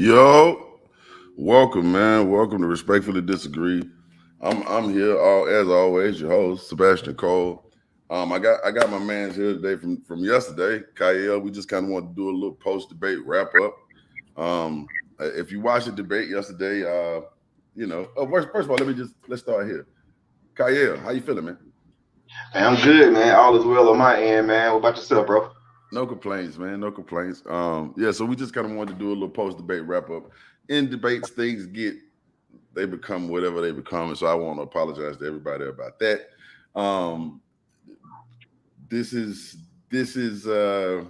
Yo, welcome, man. Welcome to Respectfully Disagree. I'm here, as always, your host Sebastian Cole. I got my man's here today from yesterday, Kyle. We just kind of want to do a little post debate wrap up. If you watched the debate yesterday, first of all, let's start here. Kyle, how you feeling, man? Man, I'm good, man. All is well on my end, man. What about yourself, bro? No complaints, man. No complaints. Yeah, so we just kind of wanted to do a little post debate wrap up. In debates, they become whatever they become, and so I want to apologize to everybody about that. Um, this is a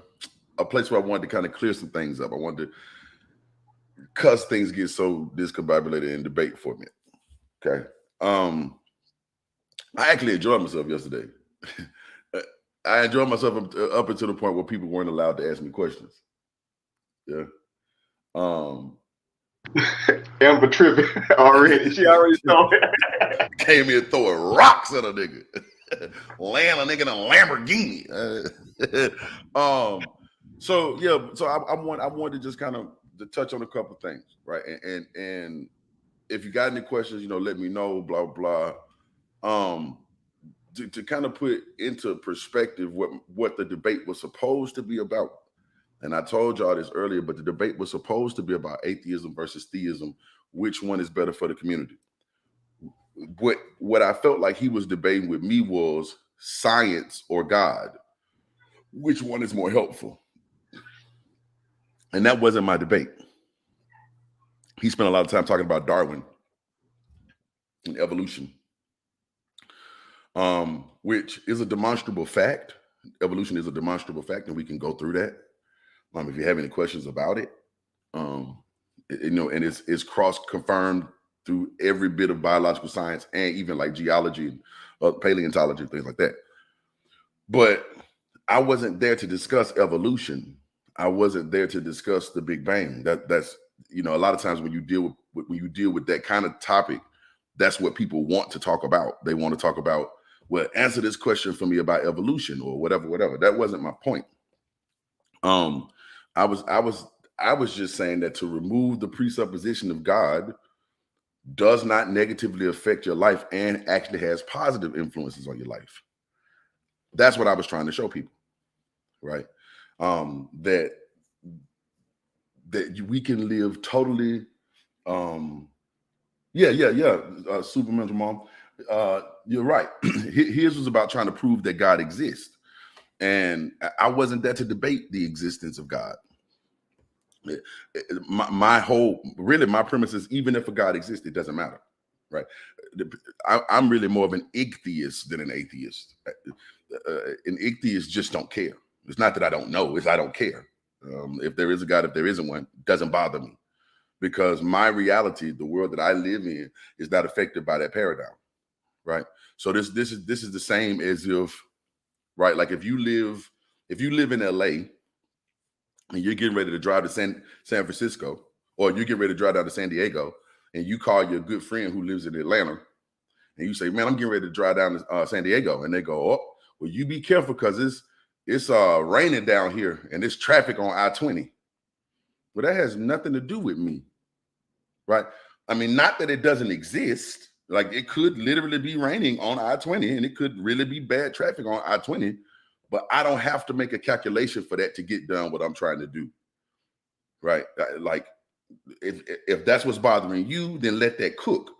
place where I wanted to kind of clear some things up. I wanted to cuss things get so discombobulated in debate for me. Okay. I actually enjoyed myself yesterday. I enjoyed myself up until the point where people weren't allowed to ask me questions. Yeah. Um, Amber tripping already. She already told me. Came here throwing rocks at a nigga, land a nigga in a Lamborghini. I wanted to just kind of to touch on a couple things, right? And if you got any questions, let me know. Blah blah. Um, to kind of put into perspective what the debate was supposed to be about. And I told y'all this earlier, but the debate was supposed to be about atheism versus theism. Which one is better for the community? What I felt like he was debating with me was science or God. Which one is more helpful? And that wasn't my debate. He spent a lot of time talking about Darwin and evolution, which is a demonstrable fact. Evolution is a demonstrable fact, and we can go through that. If you have any questions about it, and it's cross confirmed through every bit of biological science and even like geology, paleontology, things like that. But I wasn't there to discuss evolution. I wasn't there to discuss the Big Bang. That's a lot of times when you deal with that kind of topic, that's what people want to talk about. They want to talk about, well, answer this question for me about evolution or whatever. That wasn't my point. I was just saying that to remove the presupposition of God does not negatively affect your life and actually has positive influences on your life. That's what I was trying to show people, right? That we can live totally. Superman's mom. You're right. His was about trying to prove that God exists, and I wasn't there to debate the existence of God. My premise is even if a God exists, it doesn't matter, right? I'm really more of an ichtheist than an atheist. An ichtheist just don't care. It's not that I don't know; it's I don't care. If there is a God, if there isn't one, it doesn't bother me because my reality, the world that I live in, is not affected by that paradigm, right? So this is the same as if, right, like if you live in LA and you're getting ready to drive to San Francisco, or you get ready to drive down to San Diego, and you call your good friend who lives in Atlanta, and you say, "Man, I'm getting ready to drive down to San Diego," and they go, "Oh, well, you be careful because it's raining down here and there's traffic on I-20." Well, that has nothing to do with me, right? I mean, not that it doesn't exist. Like it could literally be raining on I-20, and it could really be bad traffic on I-20. But I don't have to make a calculation for that to get done what I'm trying to do, right? Like if that's what's bothering you, then let that cook.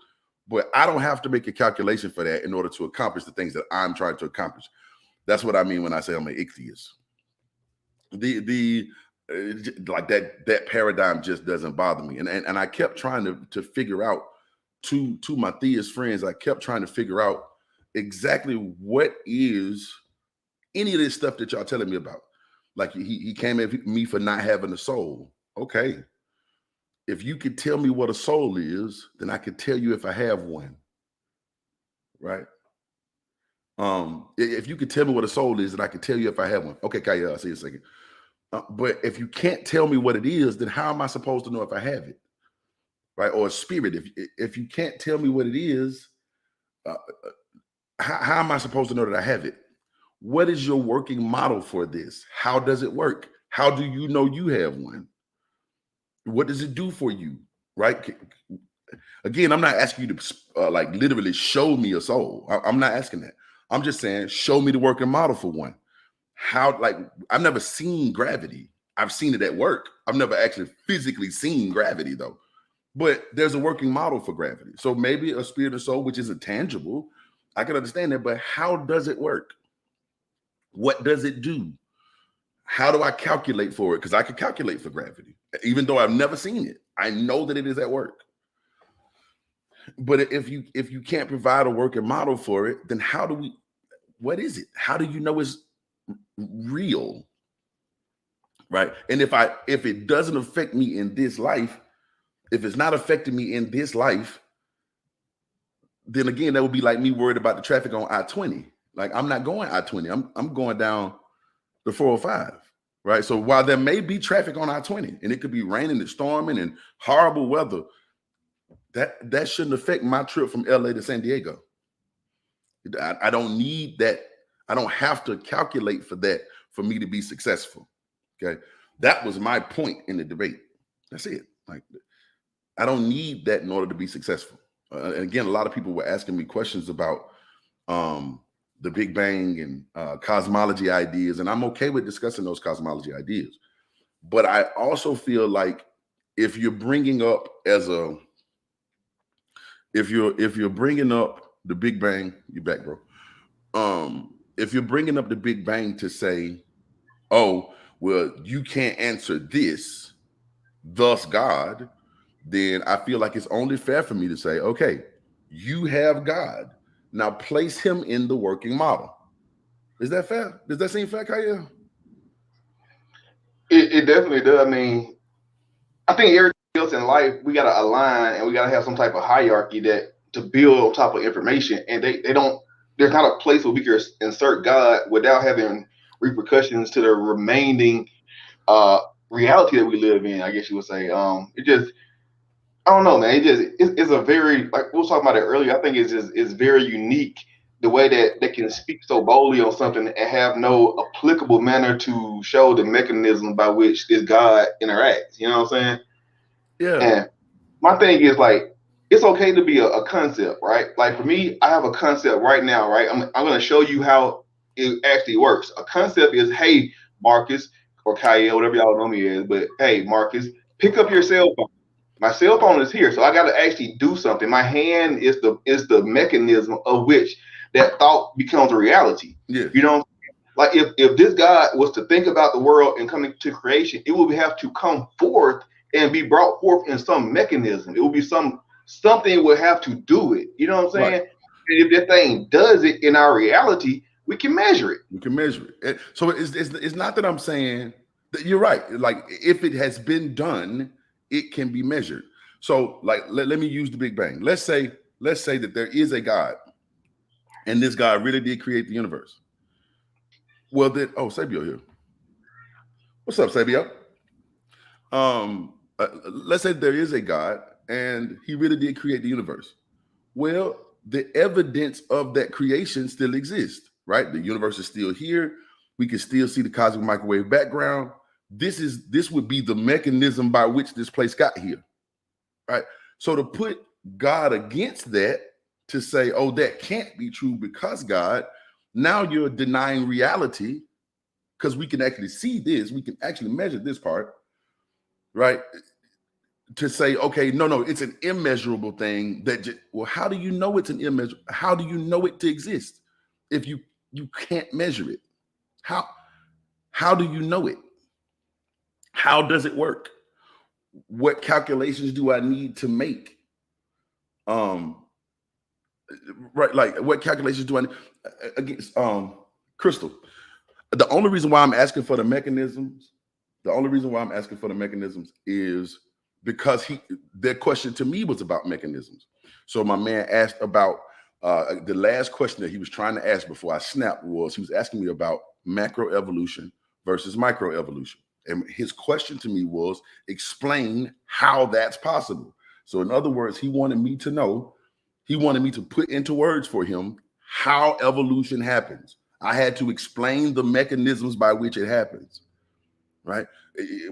But I don't have to make a calculation for that in order to accomplish the things that I'm trying to accomplish. That's what I mean when I say I'm an ichtheist. The like that paradigm just doesn't bother me, and I kept trying to figure out to my theist friends. I kept trying to figure out exactly what is any of this stuff that y'all telling me about. Like he came at me for not having a soul. Okay, if you could tell me what a soul is, then I could tell you if I have one. Right? If you could tell me what a soul is, then I could tell you if I have one. Okay, Kaya, I'll see you a second. But if you can't tell me what it is, then how am I supposed to know if I have it? Right? Or a spirit. If you can't tell me what it is, how am I supposed to know that I have it? What is your working model for this? How does it work? How do you know you have one? What does it do for you? Right? Again, I'm not asking you to like literally show me a soul. I'm not asking that. I'm just saying, show me the working model for one. How, like, I've never seen gravity. I've seen it at work. I've never actually physically seen gravity though. But there's a working model for gravity. So maybe a spirit and soul, which isn't tangible, I can understand that. But how does it work? What does it do? How do I calculate for it? Because I can calculate for gravity, even though I've never seen it. I know that it is at work. But if you can't provide a working model for it, then what is it? How do you know it's real? Right. And if it doesn't affect me in this life, if it's not affecting me in this life, then again, that would be like me worried about the traffic on I-20. Like, I'm not going I-20. I'm going down the 405. Right. So while there may be traffic on I-20 and it could be raining and storming and horrible weather, that shouldn't affect my trip from LA to San Diego. I don't need that. I don't have to calculate for that for me to be successful. Okay. That was my point in the debate. That's it. Like, I don't need that in order to be successful. And again, a lot of people were asking me questions about the Big Bang and cosmology ideas, and I'm okay with discussing those cosmology ideas. But I also feel like if you're bringing up if you're bringing up the Big Bang, you back, bro. If you're bringing up the Big Bang to say, oh, well, you can't answer this, thus God, then I feel like it's only fair for me to say, okay, you have God. Now place him in the working model. Is that fair? Does that seem fair, Kyle? It definitely does. I mean, I think everything else in life, we got to align and we got to have some type of hierarchy that to build on top of information. And there's not a place where we can insert God without having repercussions to the remaining reality that we live in, I guess you would say. I don't know, man. It's a very, like we were talking about it earlier. I think it's very unique the way that they can speak so boldly on something and have no applicable manner to show the mechanism by which this God interacts. You know what I'm saying? Yeah. And my thing is, like, it's okay to be a concept, right? Like, for me, I have a concept right now, right? I'm going to show you how it actually works. A concept is, hey, Marcus or Kyle, whatever y'all know me as, but hey, Marcus, pick up your cell phone. My cell phone is here, so I got to actually do something. My hand is the mechanism of which that thought becomes a reality. Yeah. You know, like if this God was to think about the world and come into creation, it would have to come forth and be brought forth in some mechanism. It will be something would have to do it. You know what I'm saying? Right. And if that thing does it in our reality, we can measure it. We can measure it. So it's not that I'm saying that you're right. Like, if it has been done, it can be measured. So, like, let me use the Big Bang. Let's say that there is a God, and this God really did create the universe. Well, then, Sabio here. What's up, Sabio? Let's say there is a God, and he really did create the universe. Well, the evidence of that creation still exists, right? The universe is still here. We can still see the cosmic microwave background. This would be the mechanism by which this place got here, right? So to put God against that, to say, oh, that can't be true because God, now you're denying reality, because we can actually see this, we can actually measure this part, right? To say, okay, no, it's an immeasurable thing well, how do you know it's an immeasurable? How do you know it to exist if you can't measure it? How do you know it? How does it work? What calculations do I need to make? Right, like, what calculations do I need against Crystal? The only reason why I'm asking for the mechanisms is because their question to me was about mechanisms. So my man asked about the last question that he was trying to ask before I snapped was, he was asking me about macroevolution versus microevolution. And his question to me was, explain how that's possible. So in other words, he wanted me to put into words for him how evolution happens. I had to explain the mechanisms by which it happens. right?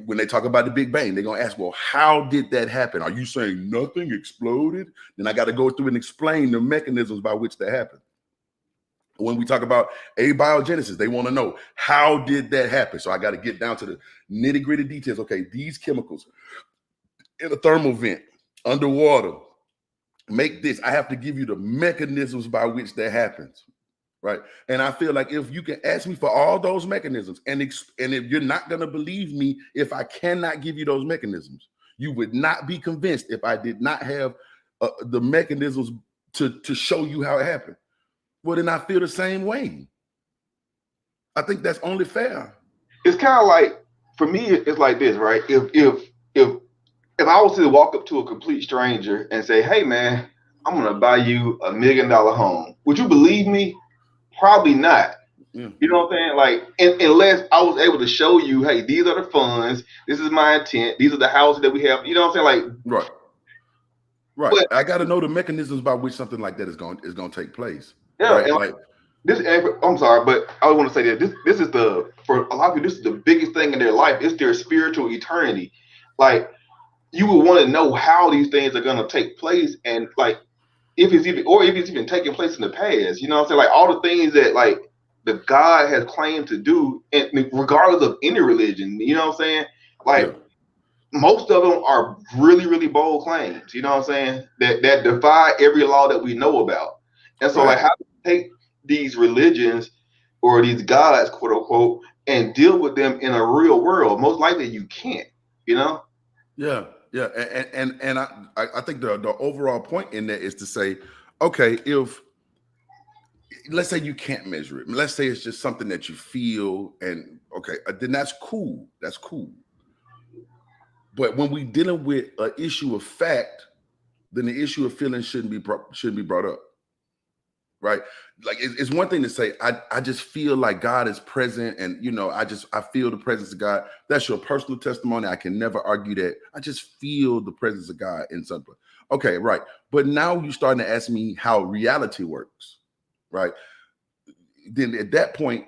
When they talk about the Big Bang, they're gonna ask, well, how did that happen? Are you saying nothing exploded? Then I got to go through and explain the mechanisms by which that happened. When we talk about abiogenesis, they want to know, how did that happen? So I got to get down to the nitty-gritty details. Okay, these chemicals in a thermal vent, underwater, make this. I have to give you the mechanisms by which that happens, right? And I feel like if you can ask me for all those mechanisms, and if you're not going to believe me if I cannot give you those mechanisms, you would not be convinced if I did not have the mechanisms to show you how it happened. Well, then I feel the same way. I think that's only fair. It's kind of like, for me, it's like this, right? If I was to walk up to a complete stranger and say, "Hey, man, I'm gonna buy you $1 million home," would you believe me? Probably not. Yeah. You know what I'm saying? Like, unless I was able to show you, "Hey, these are the funds. This is my intent. These are the houses that we have." You know what I'm saying? Like, right. But I got to know the mechanisms by which something like that is going to take place. Yeah, right? and Like, this. I'm sorry, but I want to say that this is for a lot of people, this is the biggest thing in their life. It's their spiritual eternity. Like, you would want to know how these things are going to take place, and like if it's even taking place in the past. You know what I'm saying? Like, all the things that like the God has claimed to do, and regardless of any religion. You know what I'm saying? Like, yeah. most of them are really, really bold claims. You know what I'm saying? That defy every law that we know about. And so, Right. like, how do you take these religions or these gods, quote unquote, and deal with them in a real world? Most likely, you can't. You know? Yeah. And I think the overall point in that is to say, okay, if let's say you can't measure it, let's say it's just something that you feel, and okay, then that's cool. That's cool. But when we dealing with an issue of fact, then the issue of feeling shouldn't be brought up, right? Like, it's one thing to say, I just feel like God is present, and I feel the presence of God. That's your personal testimony. I can never argue that. I just feel the presence of God in something. Okay, right. But now you're starting to ask me how reality works, right? Then at that point,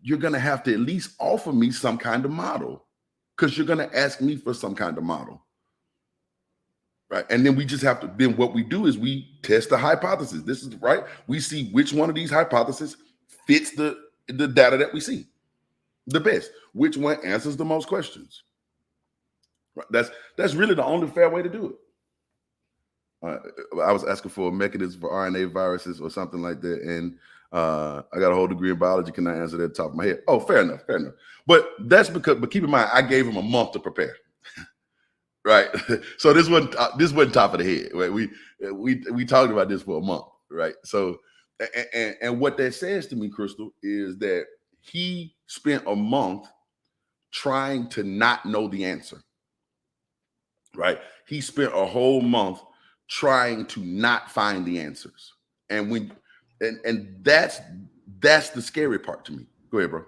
you're gonna have to at least offer me some kind of model, because you're gonna ask me for some kind of model. Right. And then we just have to, then what we do is we test the hypothesis. This is right. We see which one of these hypotheses fits the data that we see the best, which one answers the most questions. Right. That's really the only fair way to do it. I was asking for a mechanism for RNA viruses or something like that. And I got a whole degree in biology. Can I answer that at the top of my head? Oh, fair enough. But but keep in mind, I gave him a month to prepare. Right. So this wasn't top of the head. Right? We talked about this for a month. Right. So and what that says to me, Crystal, is that he spent a month trying to not know the answer. Right. He spent a whole month trying to not find the answers. And that's the scary part to me. Go ahead, bro.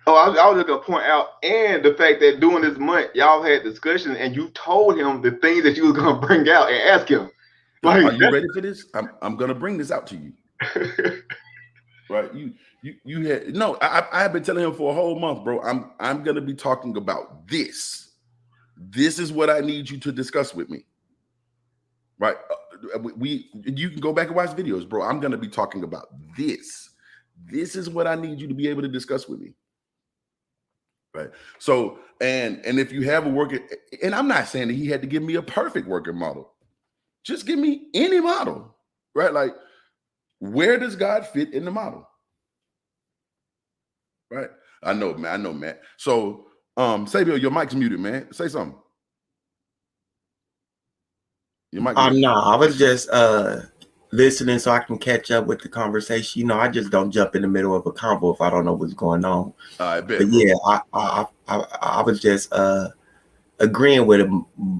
Oh, I was just gonna point out, and the fact that during this month y'all had discussions and you told him the things that you was gonna bring out and ask him. Like, are you ready for this? I'm gonna bring this out to you. Right? You had no. I have been telling him for a whole month, bro. I'm gonna be talking about this. This is what I need you to discuss with me. Right? You can go back and watch videos, bro. I'm gonna be talking about this. This is what I need you to be able to discuss with me. Right. So, and if you have a working, and I'm not saying that he had to give me a perfect working model, just give me any model, right? Like, where does God fit in the model? Right. I know, man. So, Sabio, your mic's muted, man. Say something. Your mic. No, I was just listening so I can catch up with the conversation. You know, I just don't jump in the middle of a convo if I don't know what's going on. I bet. But yeah, I was just agreeing with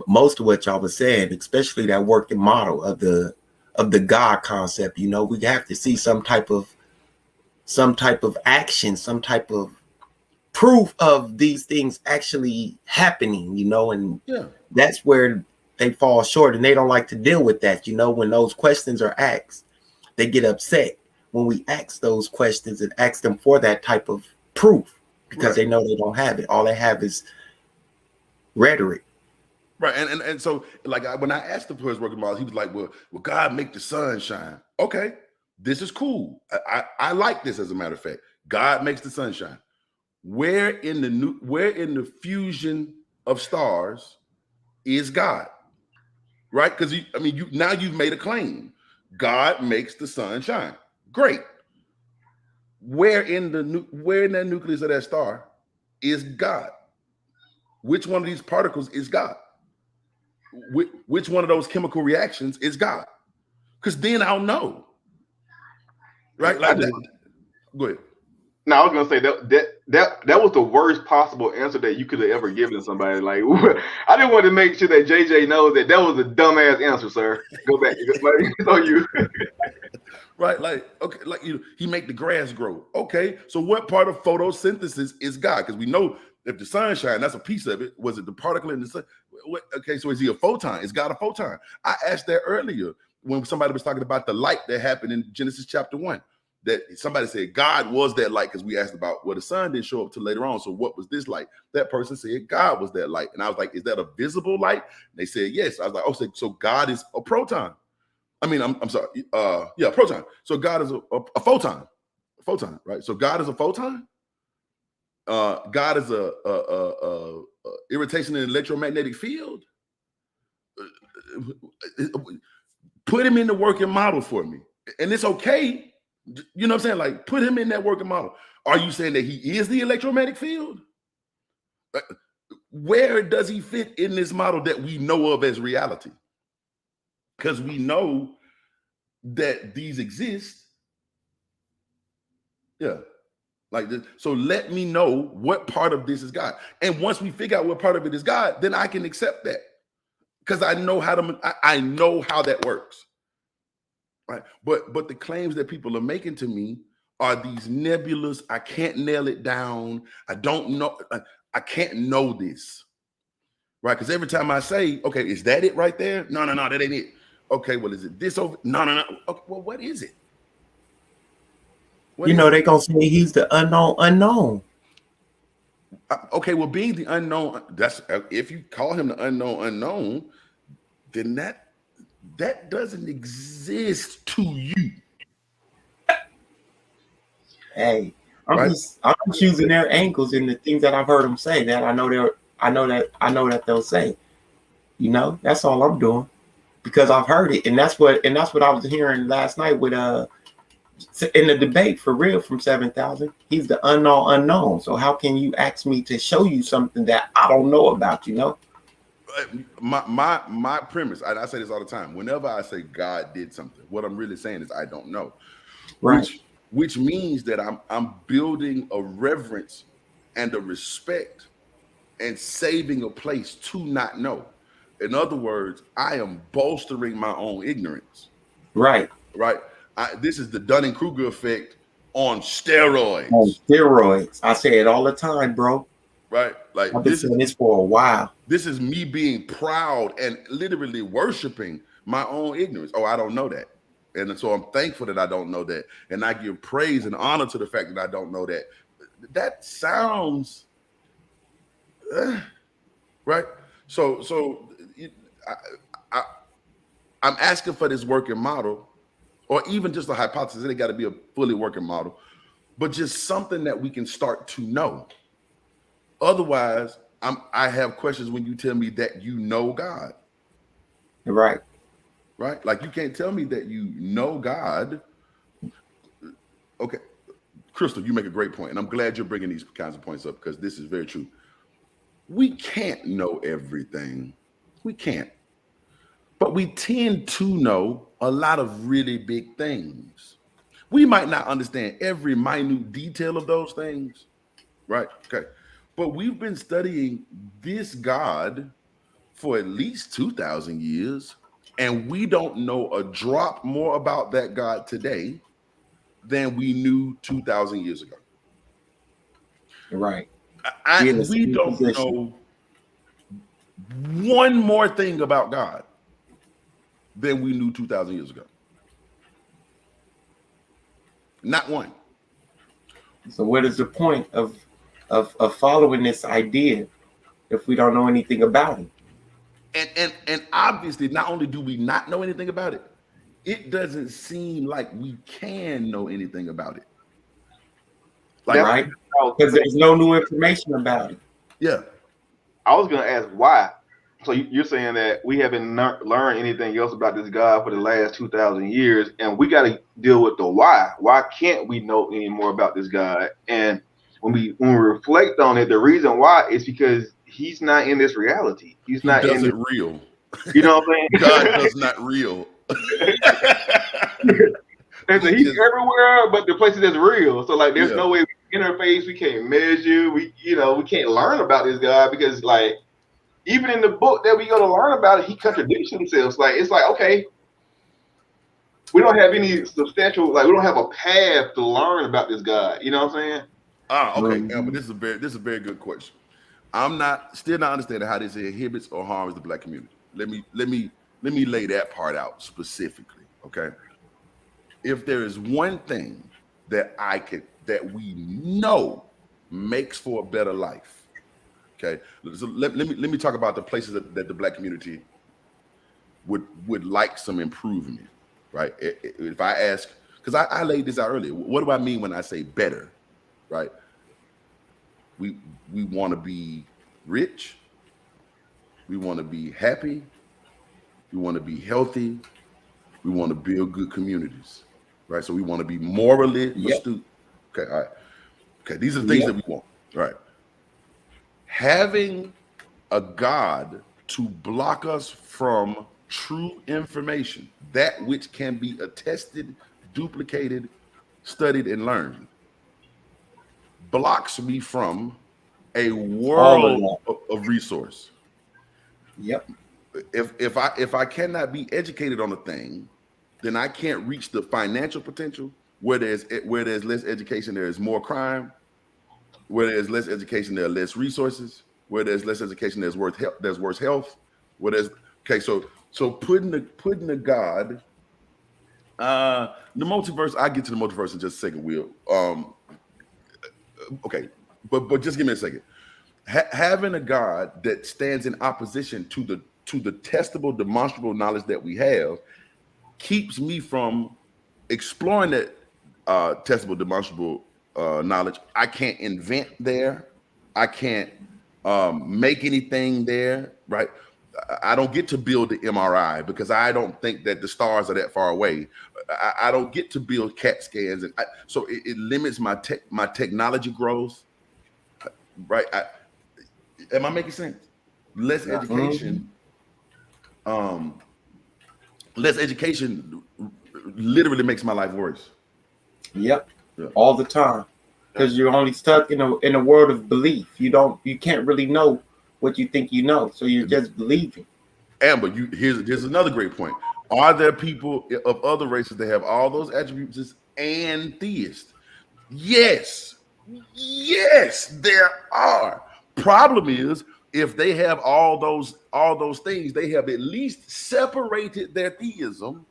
most of what y'all was saying, especially that working model of the God concept. You know, we have to see some type of action, some type of proof of these things actually happening. You know, and that's where they fall short, and they don't like to deal with that. You know, when those questions are asked, they get upset when we ask those questions and ask them for that type of proof. because they know they don't have it. All they have is rhetoric. Right. And so like when I asked him for his working model, he was like, well, God make the sun shine. Okay, this is cool. I like this, as a matter of fact. God makes the sun shine. Where in the fusion of stars is God? Right? Because now you've made a claim. God makes the sun shine. Great. Where in that nucleus of that star is God? Which one of these particles is God? Which one of those chemical reactions is God? Because then I'll know. Right? Like that. Go ahead. Now I was gonna say that was the worst possible answer that you could have ever given somebody. Like, I didn't want to make sure that JJ knows that was a dumbass answer, sir. Go back. So you. Right, like, okay, like he make the grass grow. Okay, so what part of photosynthesis is God? Because we know if the sun shines, that's a piece of it. Was it the particle in the sun? Okay, so is he a photon? Is God a photon? I asked that earlier when somebody was talking about the light that happened in Genesis chapter 1. That somebody said God was that light, because we asked about, well, the sun didn't show up till later on. So what was this light? That person said God was that light. And I was like, is that a visible light? And they said yes. I was like, oh, so God is a proton. I'm sorry. Proton. So God is a photon. A photon, right? So God is a photon. God is a irritation in the electromagnetic field. Put him in the working model for me. And it's okay. You know what I'm saying? Like, put him in that working model. Are you saying that he is the electromagnetic field? Where does he fit in this model that we know of as reality? Because we know that these exist. Yeah. Like this. So let me know what part of this is God. And once we figure out what part of it is God, then I can accept that. Because I know how that works. Right. But the claims that people are making to me are these nebulous. I can't nail it down. I don't know. I can't know this. Right. Because every time I say, okay, is that it right there? No, that ain't it. Okay, well, is it this over? No. Okay, well, what is it? They're going to say he's the unknown. Okay, well, being the unknown, that's if you call him the unknown, then that doesn't exist to you. Hey, I'm just using their angles and the things that I've heard them say that I know that they'll say. That's all I'm doing, because I've heard it, and that's what I was hearing last night with in the debate for real from 7,000. He's the unknown. So how can you ask me to show you something that I don't know about? My premise, I say this all the time. Whenever I say God did something, what I'm really saying is I don't know. Right. Which means that I'm building a reverence and a respect and saving a place to not know. In other words, I am bolstering my own ignorance. Right. This is the Dunning-Kruger effect on steroids. I say it all the time, bro. Right? Like, I've been saying this for a while. This is me being proud and literally worshiping my own ignorance. Oh, I don't know that. And so I'm thankful that I don't know that. And I give praise and honor to the fact that I don't know that. That sounds right. So I'm asking for this working model, or even just a hypothesis. It got to be a fully working model, but just something that we can start to know. Otherwise, I have questions when you tell me that you know God. Right. Like, you can't tell me that you know God. Okay. Crystal, you make a great point, and I'm glad you're bringing these kinds of points up, because this is very true. We can't know everything. We can't. But we tend to know a lot of really big things. We might not understand every minute detail of those things, right? Okay. But we've been studying this God for at least 2,000 years, and we don't know a drop more about that God today than we knew 2,000 years ago. Right. We don't know one more thing about God than we knew 2,000 years ago. Not one. So what is the point of of following this idea if we don't know anything about it. And obviously, not only do we not know anything about it, it doesn't seem like we can know anything about it. Like, Right? Because there's no new information about it. Yeah. I was gonna ask why. So you're saying that we haven't learned anything else about this God for the last 2,000 years, and we got to deal with the why. Why can't we know any more about this God? And when we reflect on it, the reason why is because He's not in this reality. He's not does in it real. You know what I'm saying? God does not real. And so He's everywhere, but the places that's real. So like, there's Yeah. no way we can interface. We can't measure. We can't learn about this God because like. Even in the book that we go to learn about it, he contradicts himself. Like it's like, okay, we don't have any substantial, like we don't have a path to learn about this God. You know what I'm saying? Okay, but this is a very good question. I'm still not understanding how this inhibits or harms the Black community. Let me lay that part out specifically. Okay, if there is one thing that we know makes for a better life. Okay, so let me talk about the places that the Black community would like some improvement, right? If I ask, because I laid this out earlier, what do I mean when I say better, right? We want to be rich, we want to be happy, we want to be healthy, we want to build good communities, right? So we want to be morally astute. Okay, all right. Okay, these are the things that we want, right? Having a God to block us from true information, that which can be attested, duplicated, studied, and learned, blocks me from a world of resource. Yep. If I cannot be educated on a thing, then I can't reach the financial potential. Where there's less education, there is more crime. Where there's less education, there are less resources. Where there's less education, there's worse health. Where there's so putting the God, the multiverse. I get to the multiverse in just a second, Will. Okay, but just give me a second. Having a God that stands in opposition to the testable, demonstrable knowledge that we have keeps me from exploring that testable, demonstrable knowledge. I can't invent there. I can't make anything there, right? I don't get to build the MRI because I don't think that the stars are that far away. I don't get to build CAT scans, and so it limits my technology growth, right? Am I making sense? Less education, less education literally makes my life worse. Yep. All the time, because you're only stuck in a world of belief. You can't really know what you think you know, so you're just believing. Amber, here's another great point. Are there people of other races that have all those attributes and theists? Yes, there are. Problem is, if they have all those things, they have at least separated their theism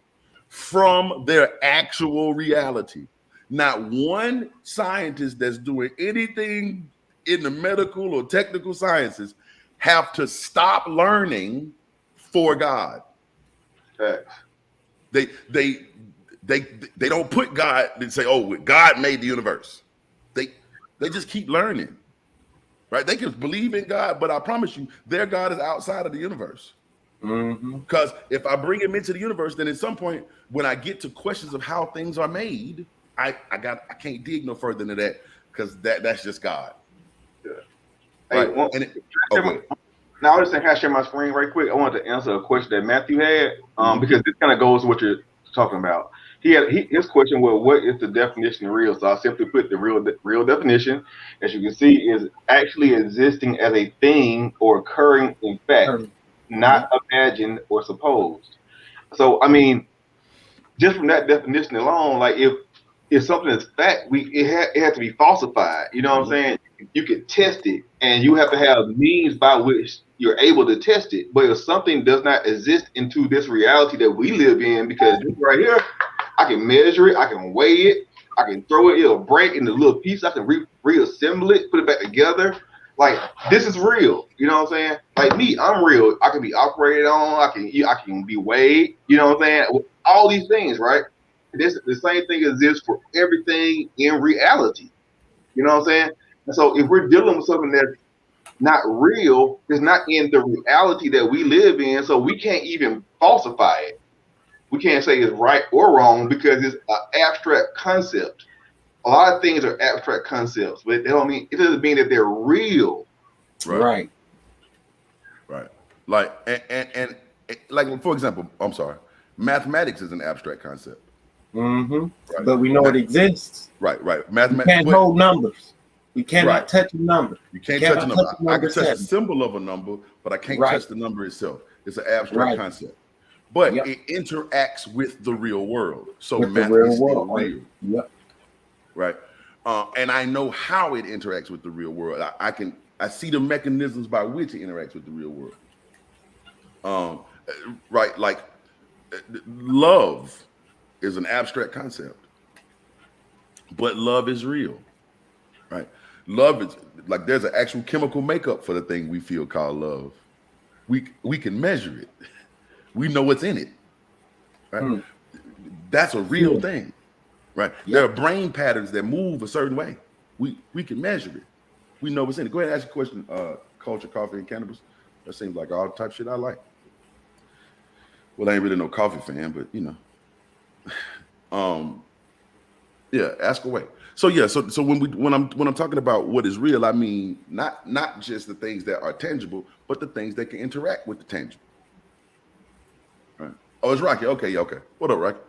from their actual reality. Not one scientist that's doing anything in the medical or technical sciences have to stop learning for God. They don't put God and say, "Oh, God made the universe." They just keep learning, right? They can believe in God, but I promise you, their God is outside of the universe. Because if I bring him into the universe, then at some point, when I get to questions of how things are made, I can't dig no further than that because that's just God. Yeah. Right. Hey, now I just think I share my screen right quick. I wanted to answer a question that Matthew had, because this kind of goes to what you're talking about. His question was, what is the definition of real? So I simply put the real definition, as you can see, is actually existing as a thing or occurring in fact, not imagined or supposed. So I mean, just from that definition alone, like if something is fact, it has to be falsified. You know what I'm saying? You can test it, and you have to have means by which you're able to test it. But if something does not exist into this reality that we live in, because right here, I can measure it, I can weigh it, I can throw it, it'll break into little pieces. I can reassemble it, put it back together. Like, this is real. You know what I'm saying? Like me, I'm real. I can be operated on. I can be weighed. You know what I'm saying? All these things, right? The same thing exists for everything in reality. You know what I'm saying? And so if we're dealing with something that's not real, it's not in the reality that we live in, so we can't even falsify it. We can't say it's right or wrong because it's an abstract concept. A lot of things are abstract concepts, but it doesn't mean that they're real. Right. Like and like, for example, I'm sorry, mathematics is an abstract concept. Mm-hmm. Right. But we know it exists. Right. Mathematics. You can't hold numbers. We cannot touch a number. You can't touch a number. I can touch the symbol of a number, but I can't touch the number itself. It's an abstract concept. But it interacts with the real world. So math is still real. Yep. Right. And I know how it interacts with the real world. I see the mechanisms by which it interacts with the real world. Right. Like love is an abstract concept, but love is real. Right. Love is like, there's an actual chemical makeup for the thing we feel called love. We can measure it. We know what's in it. Right. That's a real thing. Right. Yep. There are brain patterns that move a certain way. We can measure it. We know what's in it. Go ahead and ask a question. Culture, coffee, and cannabis. That seems like all the type of shit I like. Well, I ain't really no coffee fan, but you know. Yeah, ask away. So when I'm talking about what is real, I mean not just the things that are tangible, but the things that can interact with the tangible. Right. Oh, it's Rocky. Okay. What up, Rocky?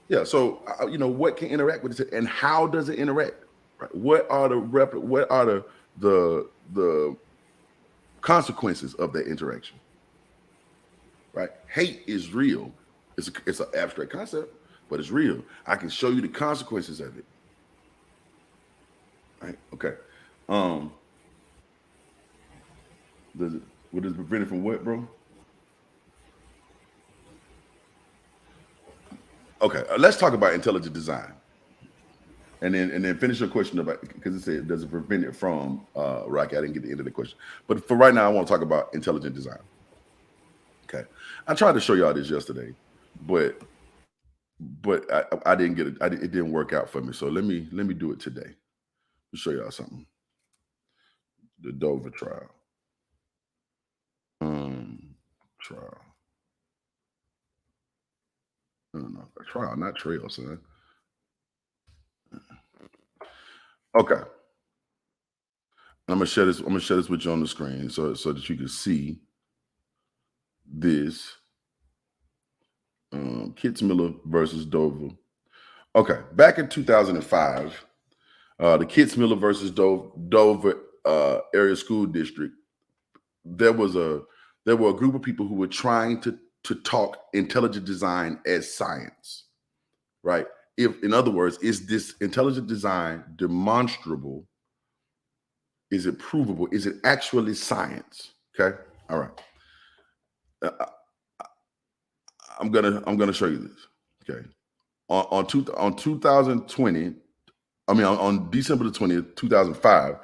Yeah. So what can interact with it, and how does it interact? Right. What are the consequences of that interaction? Right. Hate is real. It's an abstract concept, but it's real. I can show you the consequences of it. Right. Okay. What is prevented from what, bro? Okay, let's talk about intelligent design, and then finish your question about, because it said, does it prevent it from Rocky? I didn't get the end of the question, but for right now, I want to talk about intelligent design. Okay, I tried to show y'all this yesterday, but I didn't get it. It didn't work out for me. So let me do it today. Let me show y'all something. The Dover trial. Trial. No, a trial, not trail, son. Okay. I'm gonna share this with you on the screen so that you can see this. Kitzmiller versus Dover. Okay, back in 2005, the Kitzmiller versus Dover area school district, there were a group of people who were trying to talk intelligent design as science, right? In other words, is this intelligent design demonstrable? Is it provable? Is it actually science? Okay, all right. I'm gonna show you this. Okay, on 2020, on December the 20th, 2005,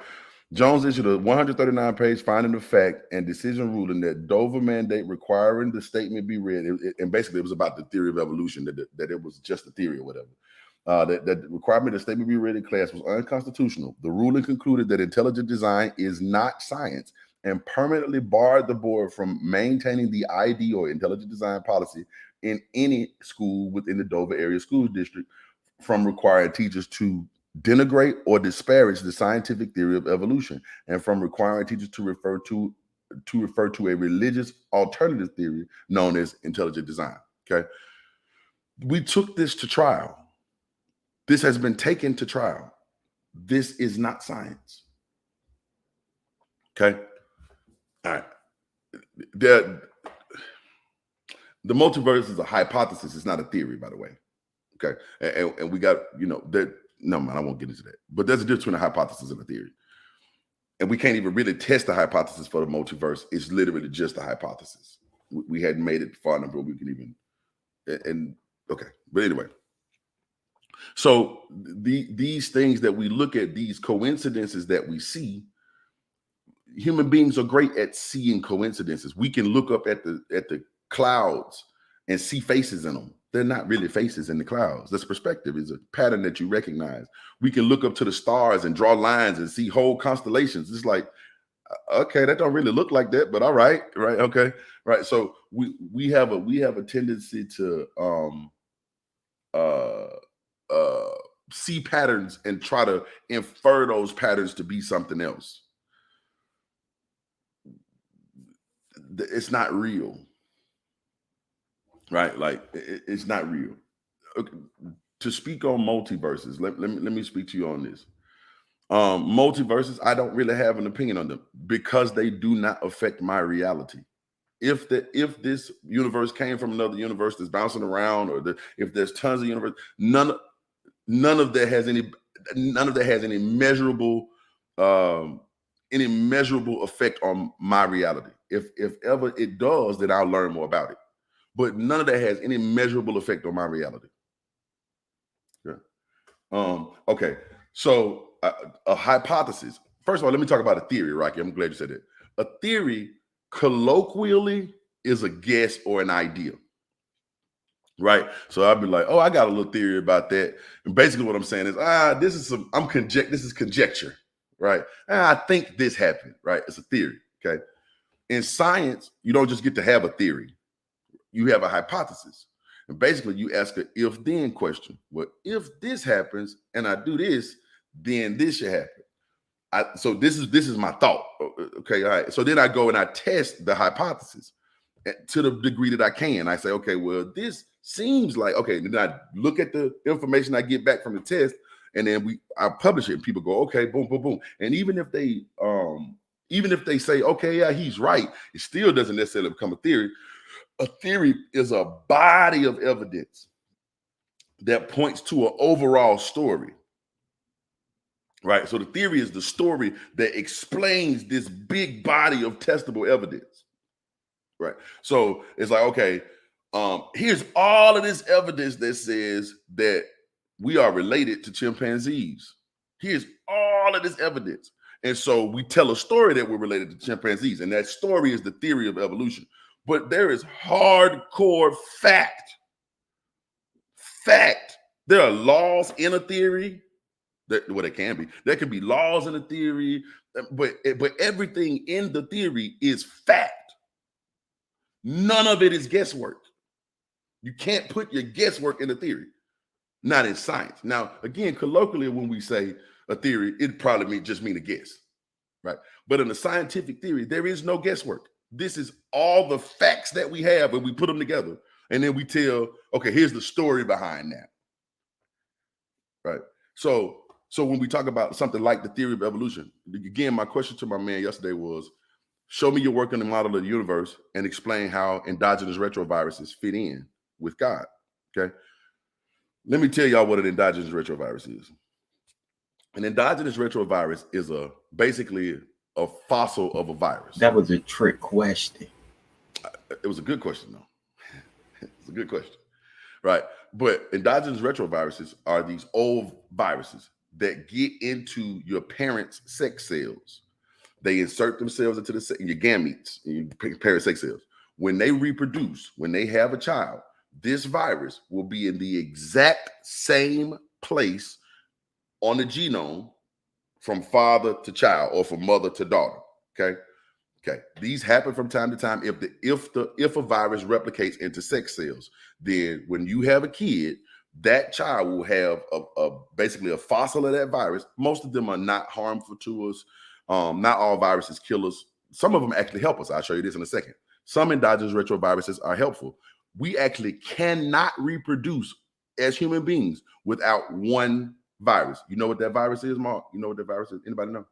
Jones issued a 139-page finding of fact and decision ruling that Dover mandate requiring the statement be read, and basically it was about the theory of evolution, that it was just a theory or whatever. That the requirement that statement be read in class was unconstitutional. The ruling concluded that intelligent design is not science and permanently barred the board from maintaining the ID or intelligent design policy in any school within the Dover area school district from requiring teachers to denigrate or disparage the scientific theory of evolution, and from requiring teachers to refer to a religious alternative theory known as intelligent design. Okay, we took this to trial. This has been taken to trial. This is not science. Okay, all right. The multiverse is a hypothesis. It's not a theory, by the way. Okay, and we got that. No, man, I won't get into that. But there's a difference between a hypothesis and a theory. And we can't even really test the hypothesis for the multiverse. It's literally just a hypothesis. We hadn't made it far enough where we can even, okay. But anyway, So these things that we look at, these coincidences that we see, human beings are great at seeing coincidences. We can look up at the clouds and see faces in them. They're not really faces in the clouds. This perspective is a pattern that you recognize. We can look up to the stars and draw lines and see whole constellations. It's like, okay, that don't really look like that, but all right, right, okay, right. So we have a tendency to see patterns and try to infer those patterns to be something else. It's not real, right? Like it's not real. Okay. To speak on multiverses, let me speak to you on this. Multiverses, I don't really have an opinion on them because they do not affect my reality. If this universe came from another universe that's bouncing around, or if there's tons of universe, none of that has any measurable effect on my reality. If ever it does, then I'll learn more about it. But none of that has any measurable effect on my reality. Yeah. Okay. So a hypothesis. First of all, let me talk about a theory, Rocky. I'm glad you said that. A theory, colloquially, is a guess or an idea. Right. So I'd be like, oh, I got a little theory about that. And basically what I'm saying is, this is conjecture. Right. I think this happened. Right. It's a theory. Okay. In science, you don't just get to have a theory. You have a hypothesis. And basically you ask a if-then question. Well, if this happens and I do this, then this should happen. So this is my thought. Okay. All right. So then I go and I test the hypothesis to the degree that I can. I say, okay, well, this seems like, okay. Then I look at the information I get back from the test, and then I publish it, and people go, okay, boom, boom, boom. And even if they say, okay, yeah, he's right, it still doesn't necessarily become a theory. A theory is a body of evidence that points to an overall story. Right. So the theory is the story that explains this big body of testable evidence. Right. So it's like, okay, here's all of this evidence that says that we are related to chimpanzees. Here's all of this evidence. And so we tell a story that we're related to chimpanzees. And that story is the theory of evolution. But there is hardcore fact. There are laws in a theory. It can be. There could be laws in a theory, but everything in the theory is fact. None of it is guesswork. You can't put your guesswork in a theory, not in science. Now, again, colloquially, when we say a theory, it probably just mean a guess, right? But in a scientific theory, there is no guesswork. This is all the facts that we have, and we put them together, and then we tell, okay, here's the story behind that, right? So when we talk about something like the theory of evolution, again, my question to my man yesterday was, show me your work in the model of the universe and explain how endogenous retroviruses fit in with God, okay? Let me tell y'all what an endogenous retrovirus is. An endogenous retrovirus is basically a fossil of a virus. That was a trick question. It was a good question, though. It's a good question, right? But endogenous retroviruses are these old viruses that get into your parents' sex cells. They insert themselves into your gametes, in your parents' sex cells. When they reproduce, when they have a child, this virus will be in the exact same place on the genome from father to child or from mother to daughter. Okay. These happen from time to time. If a virus replicates into sex cells, then when you have a kid, that child will have basically a fossil of that virus. Most of them are not harmful to us. Not all viruses kill us. Some of them actually help us. I'll show you this in a second. Some endogenous retroviruses are helpful. We actually cannot reproduce as human beings without one virus. You know what that virus is, Mark? You know what that virus is? Anybody know?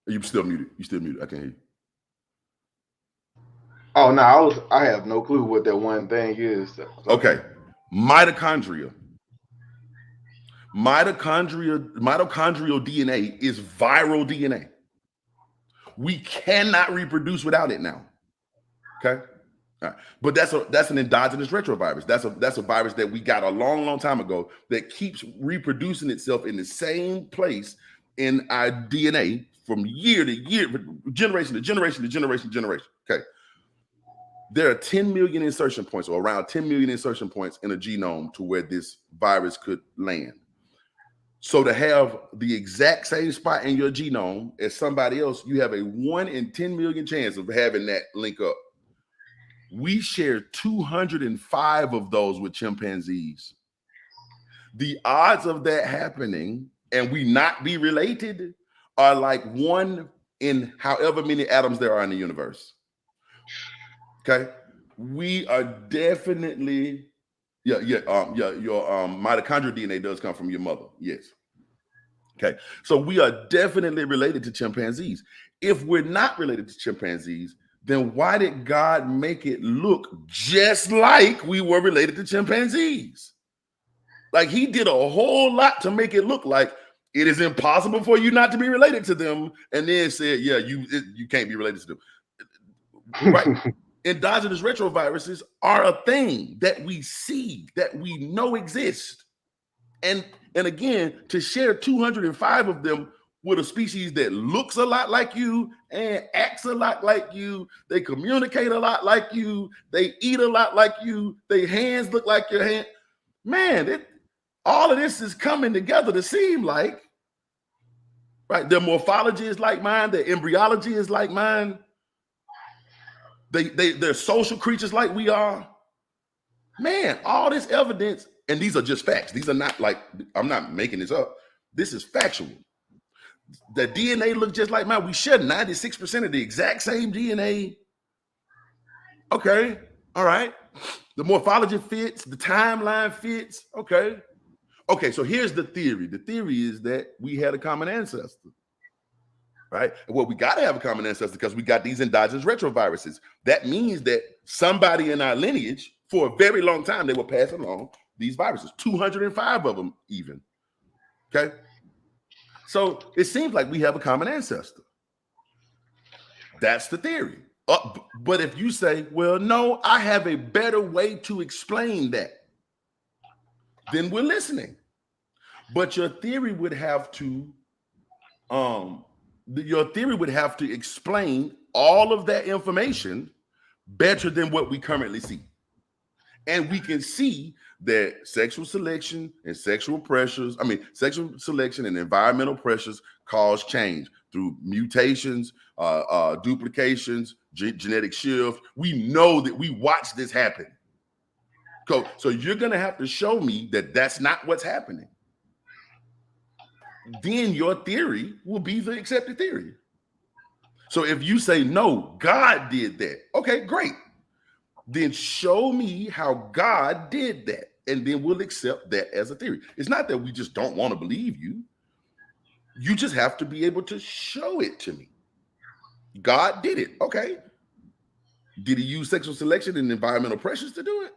You still muted. I can't hear you. Oh no, I have no clue what that one thing is. Okay. Mitochondria. Mitochondrial DNA is viral DNA. We cannot reproduce without it now. Okay. All right. But that's an endogenous retrovirus. That's a virus that we got a long, long time ago that keeps reproducing itself in the same place in our DNA from year to year, generation to generation to generation to generation. Okay. There are 10 million insertion points, or around 10 million insertion points in a genome to where this virus could land. So to have the exact same spot in your genome as somebody else, you have a 1 in 10 million chance of having that link up. We share 205 of those with chimpanzees. The odds of that happening and we not be related are like 1 in however many atoms there are in the universe. Okay, we are definitely, your mitochondrial DNA does come from your mother. Yes. Okay, so we are definitely related to chimpanzees. If we're not related to chimpanzees, then why did God make it look just like we were related to chimpanzees? Like he did a whole lot to make it look like it is impossible for you not to be related to them, and then said, yeah, you can't be related to them. Right. Endogenous retroviruses are a thing that we see, that we know exist. And again, to share 205 of them with a species that looks a lot like you and acts a lot like you, they communicate a lot like you, they eat a lot like you, their hands look like your hand. Man, all of this is coming together to seem like, right? Their morphology is like mine, their embryology is like mine. They're social creatures like we are. Man, all this evidence, and these are just facts. These are not like, I'm not making this up. This is factual. The DNA looks just like mine. We share 96% of the exact same DNA. Okay, all right. The morphology fits, the timeline fits. Okay, so here's the theory. The theory is that we had a common ancestor. Right. Well, we got to have a common ancestor because we got these endogenous retroviruses. That means that somebody in our lineage, for a very long time, they were passing along these viruses, 205 of them even. Okay. So it seems like we have a common ancestor. That's the theory. But if you say, well, no, I have a better way to explain that, then we're listening. But your theory would have to, explain all of that information better than what we currently see. And we can see that sexual selection and sexual selection and environmental pressures cause change through mutations, duplications, genetic shift. We know that we watch this happen. So you're going to have to show me that that's not what's happening. Then your theory will be the accepted theory. So if you say, no, God did that, okay, great. Then show me how God did that, and then we'll accept that as a theory. It's not that we just don't want to believe you. You just have to be able to show it to me. God did it, okay. Did he use sexual selection and environmental pressures to do it?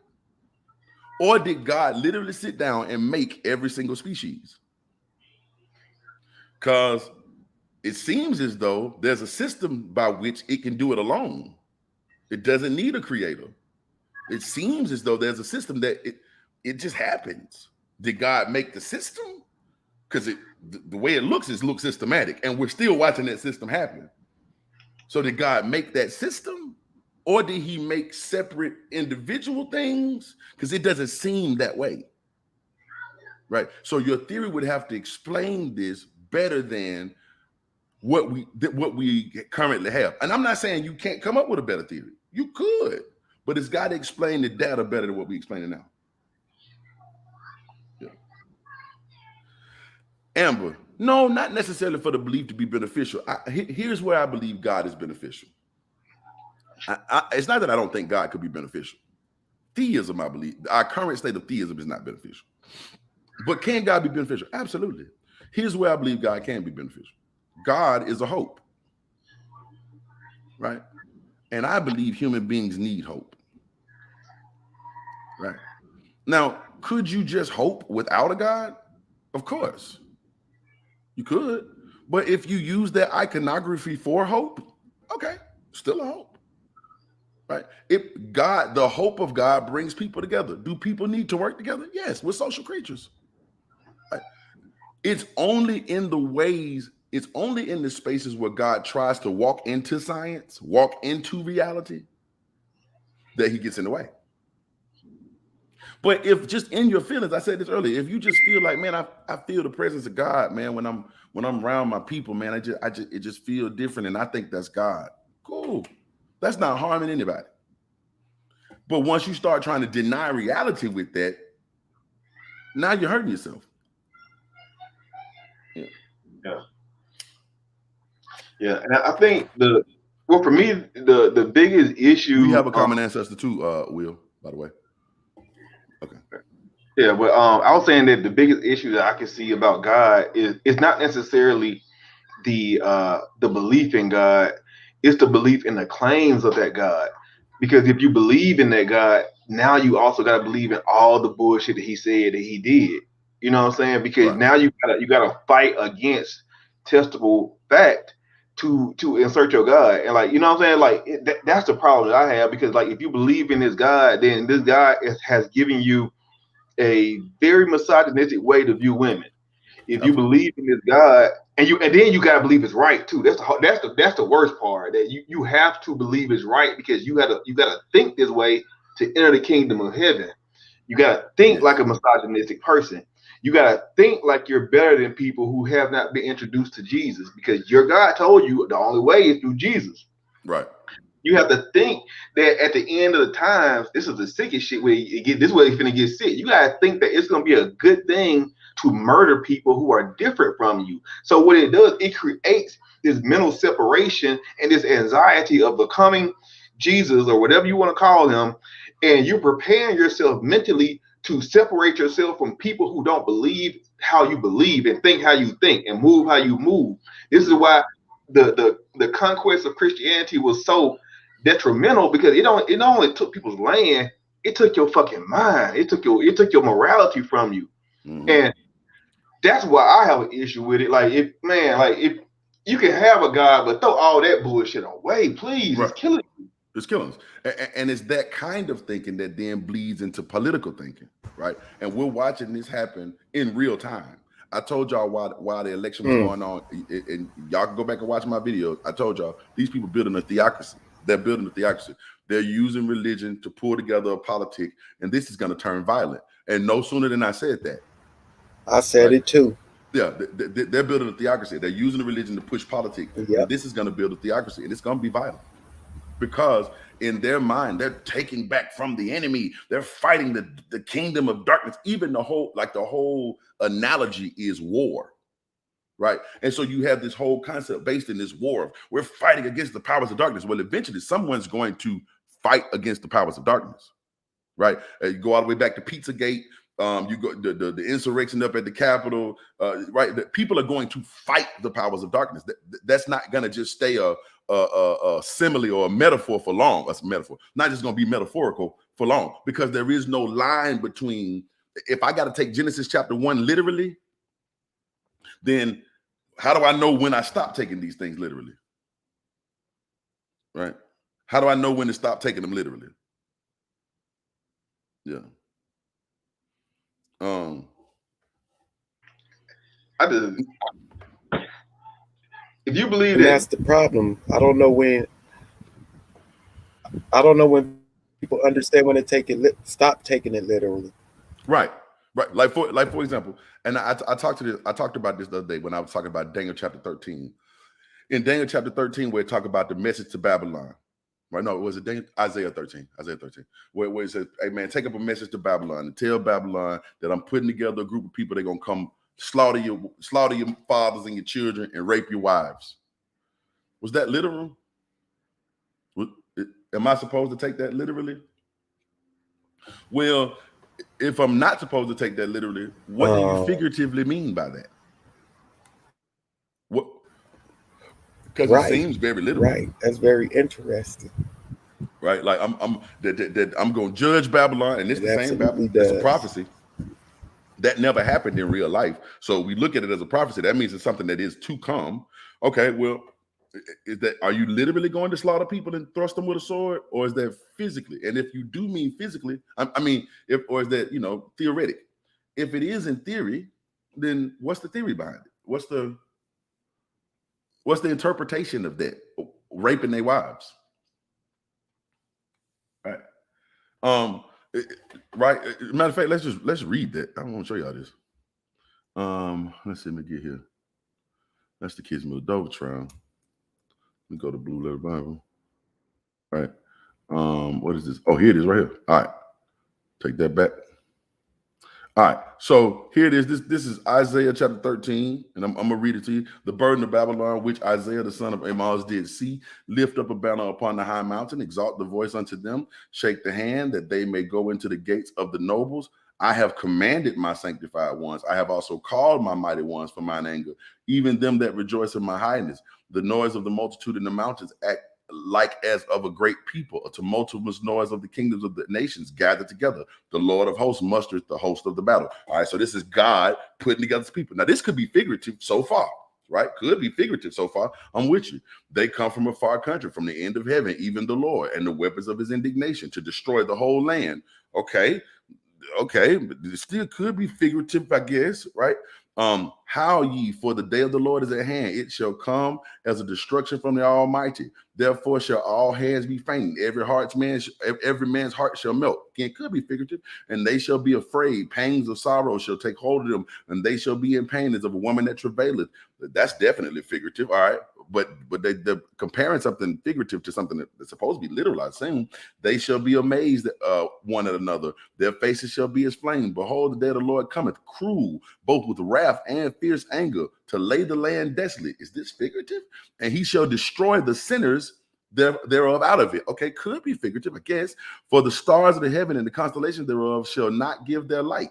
Or did God literally sit down and make every single species? Because it seems as though there's a system by which it can do it alone. It doesn't need a creator. It seems as though there's a system that it just happens. Did God make the system? Because the way it looks systematic, and we're still watching that system happen. So did God make that system? Or did he make separate individual things? Because it doesn't seem that way. Right? So your theory would have to explain this better than what we currently have. And I'm not saying you can't come up with a better theory. You could, but it's got to explain the data better than what we explain it now. Yeah. Amber, no, not necessarily for the belief to be beneficial. Here's where I believe God is beneficial. It's not that I don't think God could be beneficial. Theism, I believe, our current state of theism is not beneficial. But can God be beneficial? Absolutely. Here's where I believe God can be beneficial. God is a hope, right? And I believe human beings need hope, right? Now, could you just hope without a God? Of course, you could. But if you use that iconography for hope, okay, still a hope. right? If God, the hope of God brings people together. Do people need to work together? Yes, we're social creatures. Right? It's only in the ways, it's only in the spaces where God tries to walk into science, walk into reality, that he gets in the way. But if just in your feelings, I said this earlier, if you just feel like, man, I feel the presence of God, man, when I'm around my people, man, it just feel different, and I think that's God. Cool. That's not harming anybody. But once you start trying to deny reality with that, now you're hurting yourself. Yeah, and I think for me, the biggest issue. We have a common ancestor too, Will, by the way. Okay. Yeah, but I was saying that the biggest issue that I can see about God is it's not necessarily the belief in God, it's the belief in the claims of that God. Because if you believe in that God, now you also got to believe in all the bullshit that he said that he did. You know what I'm saying? Because right. now you gotta fight against testable fact to insert your God. And like, you know what I'm saying? Like that's the problem that I have, because like if you believe in this God, then this God has given you a very misogynistic way to view women. If you believe in this God, and then you gotta believe it's right too. That's the worst part. That you have to believe it's right, because you gotta think this way to enter the kingdom of heaven. You gotta think like a misogynistic person. You gotta think like you're better than people who have not been introduced to Jesus, because your God told you the only way is through Jesus. Right. You have to think that at the end of the times, this is the sickest shit where this is where you're gonna get sick. You gotta think that it's gonna be a good thing to murder people who are different from you. So what it does, it creates this mental separation and this anxiety of becoming Jesus or whatever you want to call him, and you're preparing yourself mentally to separate yourself from people who don't believe how you believe and think how you think and move how you move. This is why the conquest of Christianity was so detrimental, because it not only took people's land, it took your fucking mind. It took your morality from you. Mm-hmm. And that's why I have an issue with it. Like if you can have a God, but throw all that bullshit away, please. Right. It's killing you. It's killing us. And it's that kind of thinking that then bleeds into political thinking, right? And we're watching this happen in real time. I told y'all while the election was going on, and y'all can go back and watch my videos. I told y'all these people building a theocracy. They're building a theocracy. They're using religion to pull together a politic, and this is going to turn violent. And no sooner than I said that, I said it too. Yeah, they're building a theocracy. They're using the religion to push politics. Yep. And this is going to build a theocracy, and it's going to be violent, because in their mind, they're taking back from the enemy. They're fighting the kingdom of darkness. Even the whole analogy is war, right? And so you have this whole concept based in this war of we're fighting against the powers of darkness. Well, eventually someone's going to fight against the powers of darkness, right? You go all the way back to Pizzagate. You go the insurrection up at the Capitol, right? People are going to fight the powers of darkness. That's not going to just stay a simile or a metaphor for long. That's a metaphor, not just going to be metaphorical for long, because there is no line between. If I got to take Genesis chapter 1 literally, then how do I know when I stop taking these things literally? Right? How do I know when to stop taking them literally? Yeah. If you believe that, that's the problem. I don't know when people understand when to stop taking it literally. Right. Like for example, and I talked about this the other day when I was talking about Daniel chapter 13. In Daniel chapter 13, where it talk about the message to Babylon. Right? No, was it Isaiah 13? Isaiah 13, where it says, "Hey man, take up a message to Babylon and tell Babylon that I'm putting together a group of people. They're gonna come slaughter your fathers and your children and rape your wives." Was that literal? Am I supposed to take that literally? Well, if I'm not supposed to take that literally, what do you figuratively mean by that? What? Because it seems very literal. Right. That's very interesting. Right. Like I'm going to judge Babylon, and it's the same Babylon. It's a prophecy that never happened in real life. So we look at it as a prophecy. That means it's something that is to come. Okay. Well, is that, are you literally going to slaughter people and thrust them with a sword, or is that physically? And if you do mean physically, I mean, or is that, theoretic? If it is in theory, then what's the theory behind it? What's the interpretation of that? Raping their wives, right? Right. Matter of fact, let's read that. I want to show y'all this. Let's see. Let me get here. That's the Kids Meal Doctrine. Let me go to Blue Letter Bible. All right. What is this? Oh, here it is, right here. All right. Take that back. All right, so here it is. This is Isaiah chapter 13, and I'm gonna read it to you. The burden of Babylon, which Isaiah the son of Amoz did see, lift up a banner upon the high mountain, exalt the voice unto them, shake the hand that they may go into the gates of the nobles. I have commanded my sanctified ones. I have also called my mighty ones for mine anger, even them that rejoice in my highness. The noise of the multitude in the mountains act like as of a great people, a tumultuous noise of the kingdoms of the nations gathered together. The Lord of hosts musters the host of the battle. All right, so this is God putting together his people. Now, this could be figurative so far, right? Could be figurative so far. I'm with you. They come from a far country, from the end of heaven, even the Lord, and the weapons of his indignation to destroy the whole land. Okay, but it still could be figurative, I guess, right? How ye, for the day of the Lord is at hand. It shall come as a destruction from the Almighty. Therefore shall all hands be faint. Every man's heart shall melt. Again, it could be figurative. And they shall be afraid. Pangs of sorrow shall take hold of them, and they shall be in pain as of a woman that travaileth. That's definitely figurative. All right. But they're comparing something figurative to something that's supposed to be literal. I assume they shall be amazed at one at another. Their faces shall be as flame. Behold, the day of the Lord cometh, cruel, both with wrath and fierce anger, to lay the land desolate. Is this figurative? And he shall destroy the sinners thereof out of it. Okay, could be figurative, I guess. For the stars of the heaven and the constellations thereof shall not give their light.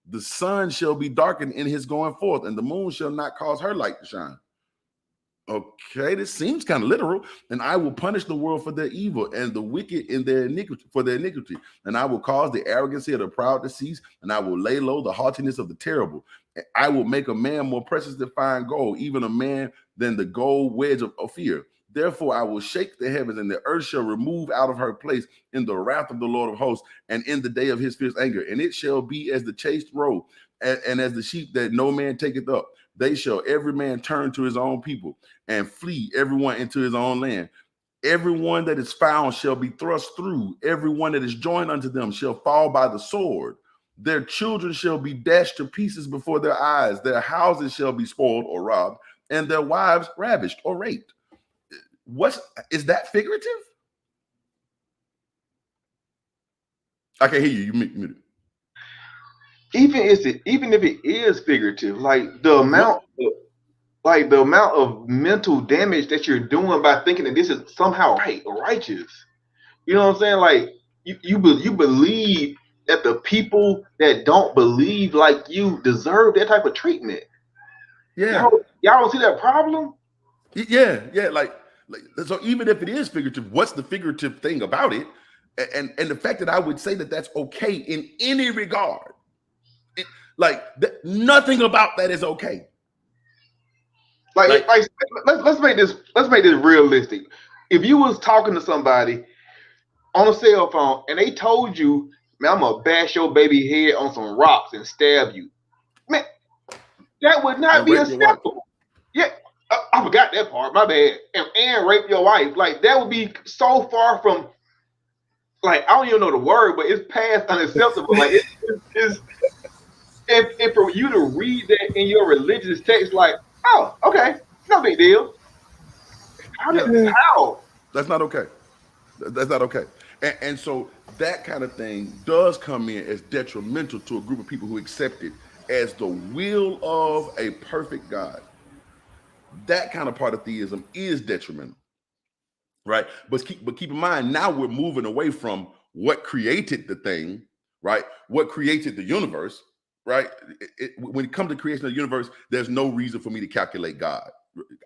The sun shall be darkened in his going forth, and the moon shall not cause her light to shine. Okay, this seems kind of literal. And I will punish the world for their evil, and the wicked in their iniquity, for their iniquity. And I will cause the arrogancy of the proud to cease, and I will lay low the haughtiness of the terrible. I will make a man more precious than fine gold, even a man than the gold wedge of Ophir. Therefore, I will shake the heavens, and the earth shall remove out of her place in the wrath of the Lord of hosts, and in the day of his fierce anger. And it shall be as the chaste roe, and as the sheep that no man taketh up. They shall every man turn to his own people, and flee everyone into his own land. Everyone that is found shall be thrust through. Everyone that is joined unto them shall fall by the sword. Their children shall be dashed to pieces before their eyes. Their houses shall be spoiled or robbed, and their wives ravished or raped. Is that figurative? I can hear you. You muted. Even if it is figurative, like the amount of mental damage that you're doing by thinking that this is somehow right or righteous. You know what I'm saying? Like you believe that the people that don't believe like you deserve that type of treatment. Yeah. Y'all don't see that problem? Yeah. Like so even if it is figurative, what's the figurative thing about it? And the fact that I would say that that's okay in any regard. Nothing about that is okay. Let's make this realistic. If you was talking to somebody on a cell phone and they told you, man, I'm gonna bash your baby head on some rocks and stab you, man, that would not be acceptable. Yeah, I forgot that part. My bad. And rape your wife, like that would be so far from, like, I don't even know the word, but it's past unacceptable. Like it's and for you to read that in your religious text, like, oh, okay, no big deal. How? That's not okay. That's not okay. And so that kind of thing does come in as detrimental to a group of people who accept it as the will of a perfect God. That kind of part of theism is detrimental, right? But keep in mind, now we're moving away from what created the thing, right? What created the universe, right? When it comes to creation of the universe, there's no reason for me to calculate God.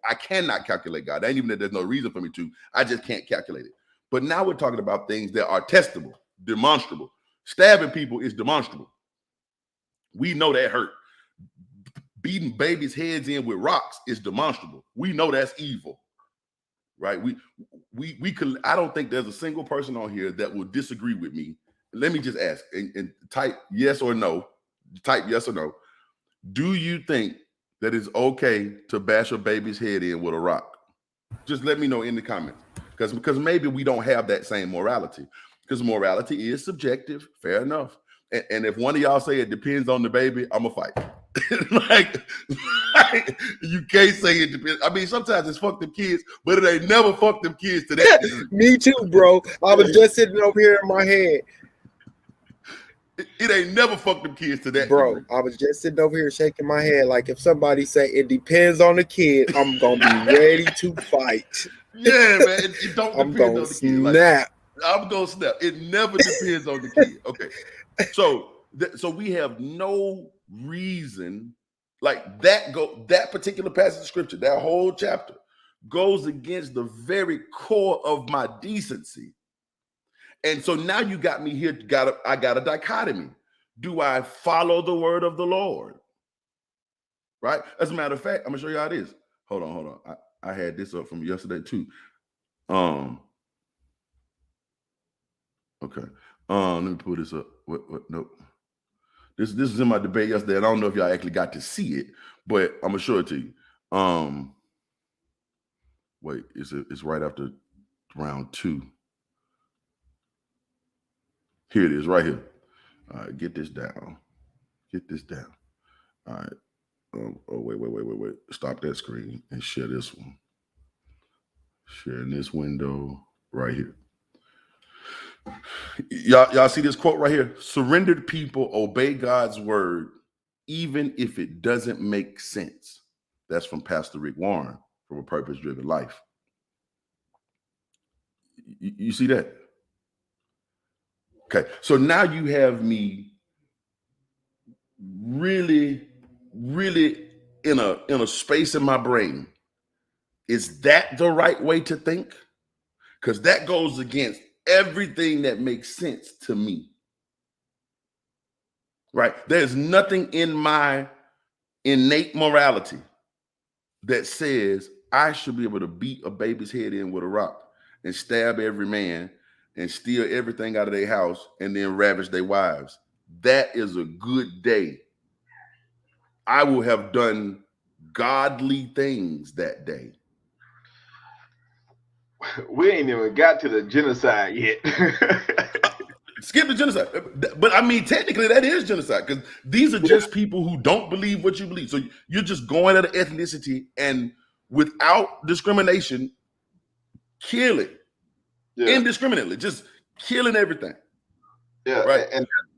I cannot calculate God. Ain't even that there's no reason for me to. I just can't calculate it. But now we're talking about things that are testable, demonstrable. Stabbing people is demonstrable. We know that hurt. Beating babies' heads in with rocks is demonstrable. We know that's evil, right? We could. I don't think there's a single person on here that will disagree with me. Let me just ask and type yes or no. Type yes or no. Do you think that it's okay to bash a baby's head in with a rock? Just let me know in the comments, because maybe we don't have that same morality. Because morality is subjective. Fair enough. And if one of y'all say it depends on the baby, I'm gonna fight. like you can't say it depends. I mean, sometimes it's fuck them kids, but it ain't never fuck them kids to that degree. Me too, bro. I was just sitting over here in my head. It ain't never fuck them kids to that Bro, degree. I was just sitting over here shaking my head like if somebody say it depends on the kid, I'm gonna be ready to fight. Yeah, man. It don't I'm depend gonna on the kid. snap. I'm gonna snap. It never depends on the kid. Okay. So we have no reason like that particular passage of scripture, that whole chapter goes against the very core of my decency. And so now you got me here. I got a dichotomy. Do I follow the word of the Lord? Right? As a matter of fact, I'm gonna show you how it is. Hold on. I had this up from yesterday too. Okay. Let me pull this up. What? Nope. This is in my debate yesterday, and I don't know if y'all actually got to see it, but I'm gonna show it to you. Wait, it's right after round 2. Here it is, right here. All right, get this down. All right. Oh, wait. Stop that screen and share this one. Sharing this window right here. Y'all see this quote right here? Surrendered people obey God's word even if it doesn't make sense. That's from Pastor Rick Warren from A Purpose-Driven Life. You see that? Okay, so now you have me really in a space in my brain. Is that the right way to think? Because that goes against everything that makes sense to me. Right? There's nothing in my innate morality that says I should be able to beat a baby's head in with a rock and stab every man and steal everything out of their house and then ravage their wives. That is a good day. I will have done godly things that day. We ain't even got to the genocide yet. Skip the genocide. But I mean, technically that is genocide because these are just people who don't believe what you believe. So you're just going at an ethnicity and without discrimination, killing indiscriminately, just killing everything. Yeah. Right.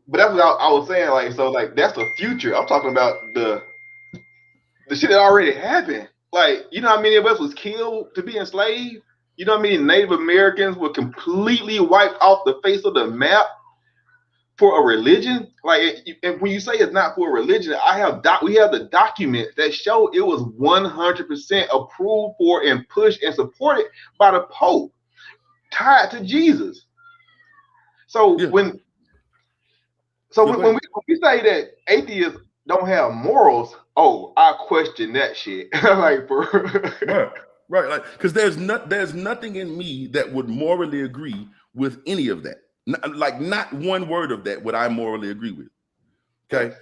But that's what I was saying. Like, so like that's the future. I'm talking about the shit that already happened. Like, you know how many of us was killed to be enslaved? You know how many Native Americans were completely wiped off the face of the map for a religion? Like, and when you say it's not for a religion, we have the documents that show it was 100% approved for and pushed and supported by the Pope, tied to Jesus. So when we say that atheists don't have morals, I question that shit. Like, Right, like because there's nothing in me that would morally agree with any of that. Not one word of that would I morally agree with. Okay,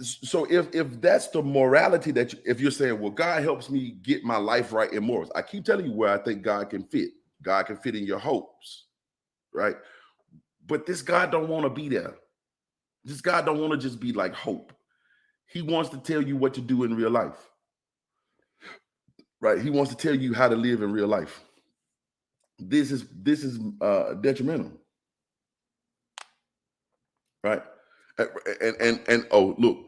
so if that's the morality that if you're saying, well, God helps me get my life right in morals, I keep telling you where I think God can fit. God can fit in your hopes, right? But this God don't want to be there. This God don't want to just be like hope. He wants to tell you what to do in real life. Right, he wants to tell you how to live in real life. This is detrimental, right? And oh, look,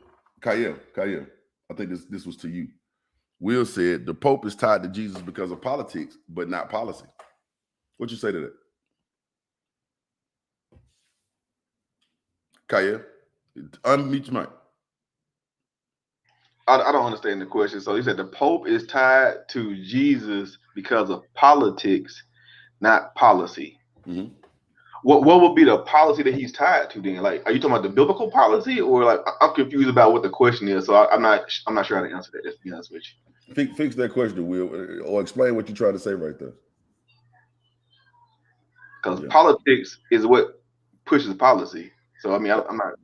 Kyle, I think this was to you. Will said the Pope is tied to Jesus because of politics, but not policy. What you say to that, Kyle? Unmute your mic. I don't understand the question. So you said the Pope is tied to Jesus because of politics, not policy. Mm-hmm. What would be the policy that he's tied to then? Like, are you talking about the biblical policy, or like I'm confused about what the question is? So I'm not sure how to answer that. Let's be honest with you. Fix that question, Will, or explain what you're trying to say right there. Because Yeah. politics is what pushes policy. So I mean, I'm not.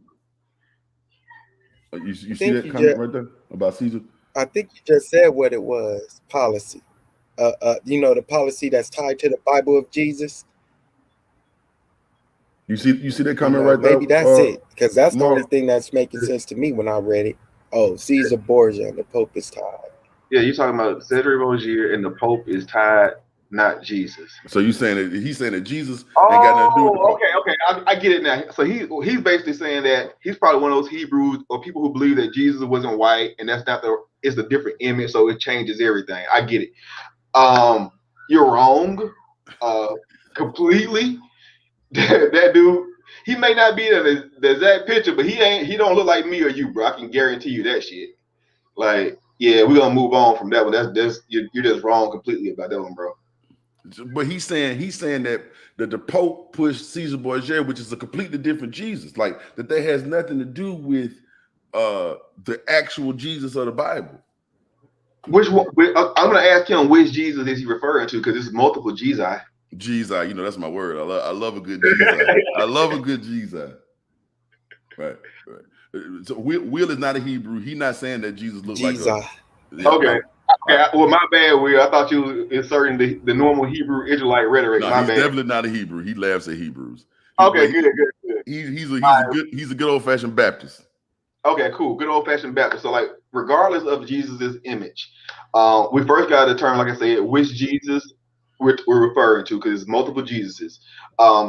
You see that comment right there about Caesar? I think you just said what it was. Policy. The policy that's tied to the Bible of Jesus. You see that comment right there? Maybe that's it, because that's the only Mark. thing that's making sense to me when I read it. Oh, Caesar Borgia and the Pope is tied. Yeah, you're talking about Cedric Borgia and the Pope is tied, not Jesus. So you saying that he's saying that Jesus ain't got nothing to do with the Pope? Okay. I get it now. So he's basically saying that he's probably one of those Hebrews or people who believe that Jesus wasn't white and that's not it's a different image, so it changes everything. I get it. You're wrong, completely. That dude, he may not be the exact picture, but he don't look like me or you, bro. I can guarantee you that shit. Like, yeah, we're gonna move on from that one. You're just wrong completely about that one, bro. But he's saying that the Pope pushed Caesar Borgia, which is a completely different Jesus, like that has nothing to do with the actual Jesus of the Bible. Which one? I'm gonna ask him which Jesus is he referring to, because there's multiple Jesus. Jesus, that's my word. I love a good Jesus. I love a good Jesus. Right. So Will is not a Hebrew. He's not saying that Jesus looks like a. Yeah, okay. Well, my bad, Will. I thought you was inserting the normal Hebrew Israelite rhetoric. No, he's definitely not a Hebrew. He laughs at Hebrews. Okay, good. He's a good old fashioned Baptist. Okay, cool. Good old fashioned Baptist. So, like, regardless of Jesus's image, we first got to determine, like I said, which Jesus we're referring to, because it's multiple Jesuses.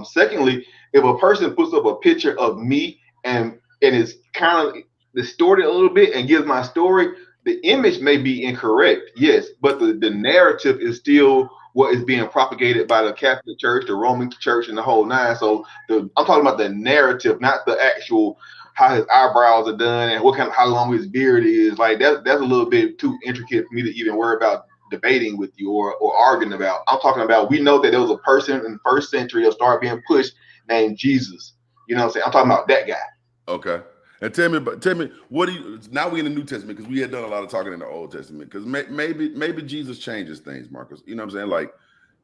Secondly, if a person puts up a picture of me and is kind of distorted a little bit and gives my story, the image may be incorrect, yes, but the narrative is still what is being propagated by the Catholic Church, the Roman Church, and the whole nine. So I'm talking about the narrative, not the actual how his eyebrows are done and how long his beard is. Like that's a little bit too intricate for me to even worry about debating with you or arguing about. I'm talking about, we know that there was a person in the first century that started being pushed named Jesus. You know what I'm saying? I'm talking about that guy. Okay. And tell me, what do you? Now we in the New Testament, because we had done a lot of talking in the Old Testament. Because maybe Jesus changes things, Marcus. You know what I'm saying? Like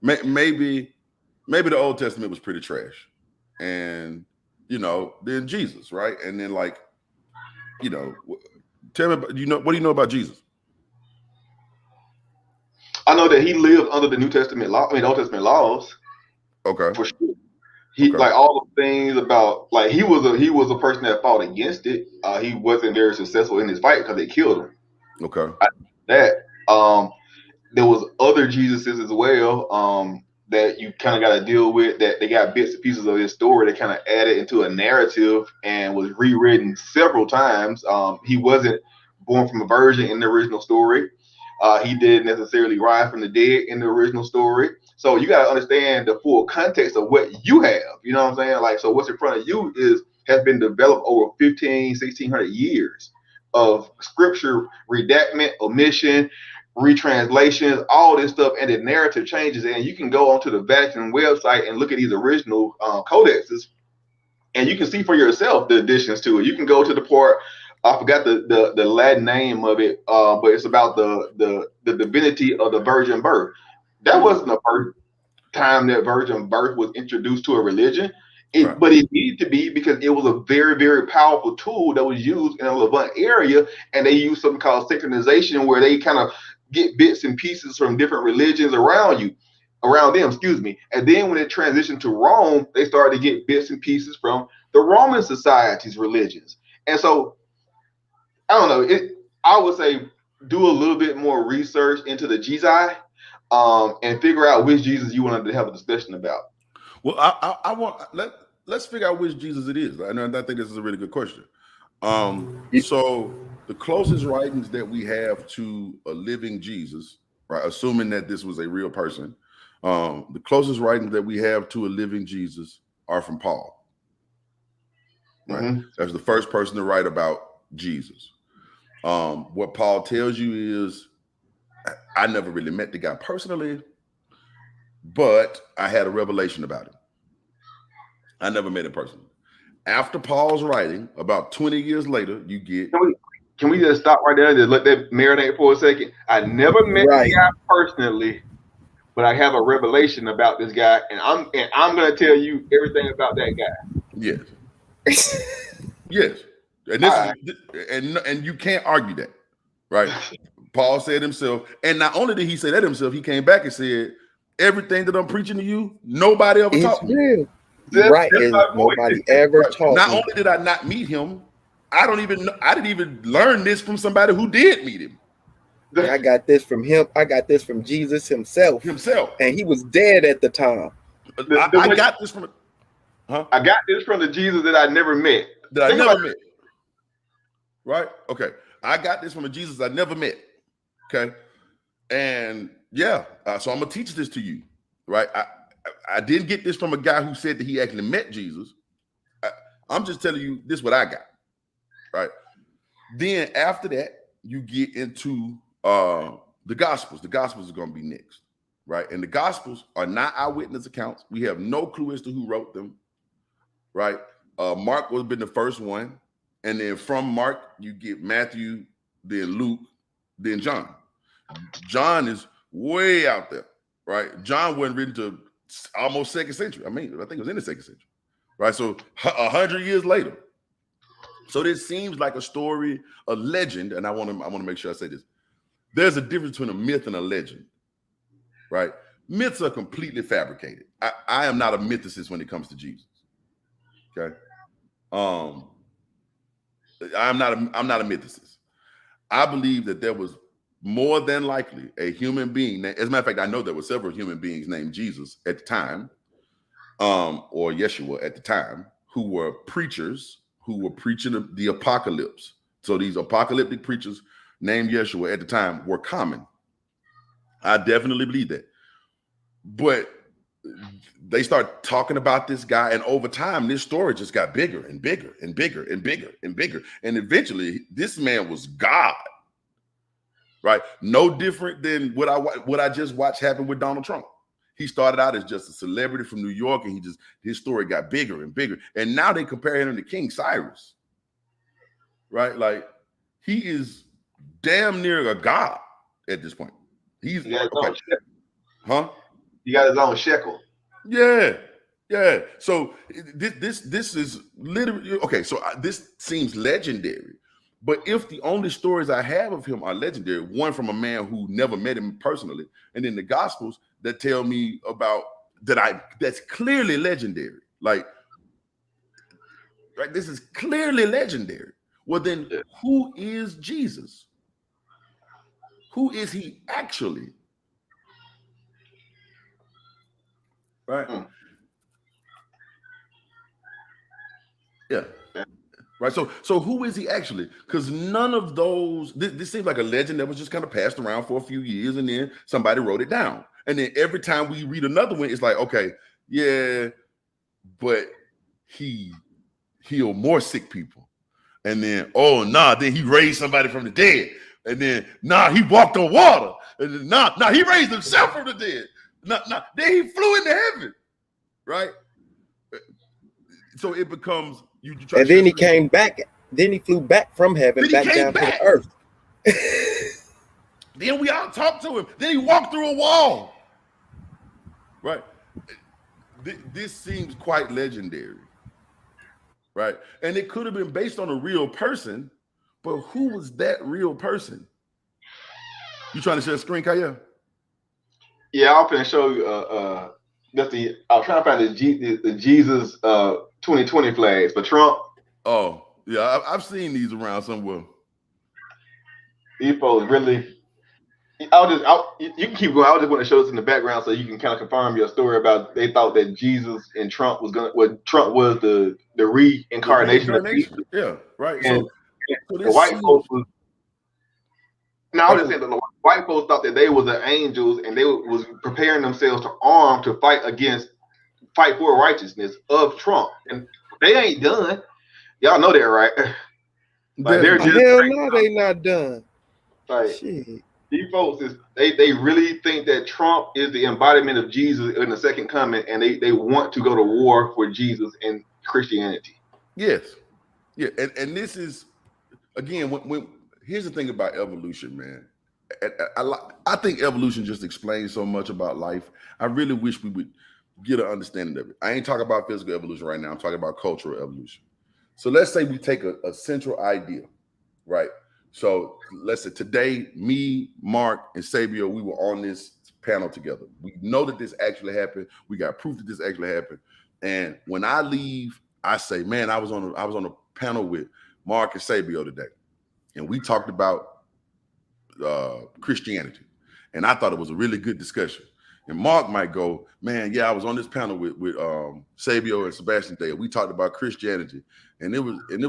maybe the Old Testament was pretty trash, and then Jesus, right? And then tell me, what do you know about Jesus? I know that he lived under the New Testament law. I mean, Old Testament laws. Okay. For sure. Like all the things about, like, he was a person that fought against it. He wasn't very successful in his fight because they killed him. Okay. There was other Jesuses as well that you kind of got to deal with, that they got bits and pieces of his story that kind of added into a narrative and was rewritten several times. He wasn't born from a virgin in the original story. He didn't necessarily rise from the dead in the original story. So you got to understand the full context of what you have. You know what I'm saying? Like, so what's in front of you has been developed over 1600 years of scripture redactment, omission, retranslations, all this stuff, and the narrative changes. And you can go onto the Vatican website and look at these original codexes, and you can see for yourself the additions to it. You can go to the part, I forgot the Latin name of it, but it's about the divinity of the virgin birth. That wasn't the first time that virgin birth was introduced to a religion, but it needed to be, because it was a very, very powerful tool that was used in a Levant area, and they used something called synchronization, where they kind of get bits and pieces from different religions around them, and then when it transitioned to Rome, they started to get bits and pieces from the Roman society's religions. And so, I don't know, I would say do a little bit more research into the Jesus, and figure out which Jesus you wanted to have a discussion about. Well, let's figure out which Jesus it is. And I think this is a really good question. So the closest writings that we have to a living Jesus, right, assuming that this was a real person, the closest writings that we have to a living Jesus are from Paul. Right, mm-hmm. That's the first person to write about Jesus. What Paul tells you is, I never really met the guy personally, but I had a revelation about him. I never met him personally. After Paul's writing, about 20 years later, you get can we just stop right there and just let that marinate for a second? I never met the guy personally, but I have a revelation about this guy, and I'm gonna tell you everything about that guy. Yes. Yes. And this and you can't argue that, right? Paul said himself, and not only did he say that himself, he came back and said, everything that I'm preaching to you, nobody ever taught me. Real. Right. Nobody ever taught Not me. only did I not meet him, I didn't even learn this from somebody who did meet him. I got this from him. I got this from Jesus himself. And he was dead at the time. I got this from I got this from the Jesus that I never met. That I never met. Right? Okay. I got this from a Jesus I never met. Okay. And yeah, so I'm gonna teach this to you. Right? I didn't get this from a guy who said that he actually met Jesus. I'm just telling you this is what I got. Right? Then after that, you get into the Gospels. The Gospels are going to be next, right? And the Gospels are not eyewitness accounts. We have no clue as to who wrote them, right? Mark would have been the first one. And then from Mark, you get Matthew, then Luke, then John. John is way out there, right? John wasn't written to almost 2nd century. I think it was in the 2nd century, right? So 100 years later. So this seems like a story, a legend, and I want to make sure I say this. There's a difference between a myth and a legend, right? Myths are completely fabricated. I am not a mythicist when it comes to Jesus. Okay, I'm not a mythicist. I believe that there was more than likely a human being. As a matter of fact, I know there were several human beings named Jesus at the time, or Yeshua at the time, who were preachers who were preaching the apocalypse. So these apocalyptic preachers named Yeshua at the time were common. I definitely believe that. But they start talking about this guy, and over time, this story just got bigger and bigger and bigger and bigger and bigger. And eventually, this man was God, right? No different than what I just watched happen with Donald Trump. He started out as just a celebrity from New York, and his story got bigger and bigger. And now they compare him to King Cyrus, right? Like, he is damn near a god at this point. He's okay. Huh? He got his own shekel. Yeah. So this is literally okay. So this seems legendary, but if the only stories I have of him are legendary, one from a man who never met him personally, and then the Gospels that tell me about that's clearly legendary. Like, right? This is clearly legendary. Well, then who is Jesus? Who is he actually? Right. Yeah. Right. So who is he actually? Because none of those, this seems like a legend that was just kind of passed around for a few years, and then somebody wrote it down. And then every time we read another one, it's like, okay, yeah, but he healed more sick people. And then, then he raised somebody from the dead. And then, he walked on water. And then, he raised himself from the dead. Then he flew into heaven, right? So it becomes and then he came back. Then he flew back from heaven back down to the earth. Then we all talked to him. Then he walked through a wall, right? This seems quite legendary, right? And it could have been based on a real person, but who was that real person? You trying to share a screen, Kaya? Yeah, I'll finna show you. I was trying to find the Jesus 2020 flags for Trump. Oh yeah, I've seen these around somewhere. These folks really. You can keep going. I just want to show this in the background so you can kind of confirm your story about they thought that Jesus and Trump was Trump was the reincarnation of Jesus. Yeah, right. And so the white folks was. Now, I was just saying that the white folks thought that they was the angels and they was preparing themselves to arm to fight for righteousness of Trump, and they ain't done. Y'all know that, right? Like they're just hell no, they not done. Like shit. These folks they really think that Trump is the embodiment of Jesus in the second coming, and they want to go to war for Jesus and Christianity. Yes, yeah, and this is again when here's the thing about evolution, man. I think evolution just explains so much about life. I really wish we would get an understanding of it. I ain't talking about physical evolution right now. I'm talking about cultural evolution. So let's say we take a central idea, right? So let's say today, me, Mark, and Sabio, we were on this panel together. We know that this actually happened. We got proof that this actually happened. And when I leave, I say, man, I was on a panel with Mark and Sabio today, and we talked about Christianity, and I thought it was a really good discussion. And Mark might go, man, yeah, I was on this panel with Sabio and Sebastian Dale. We talked about Christianity, and it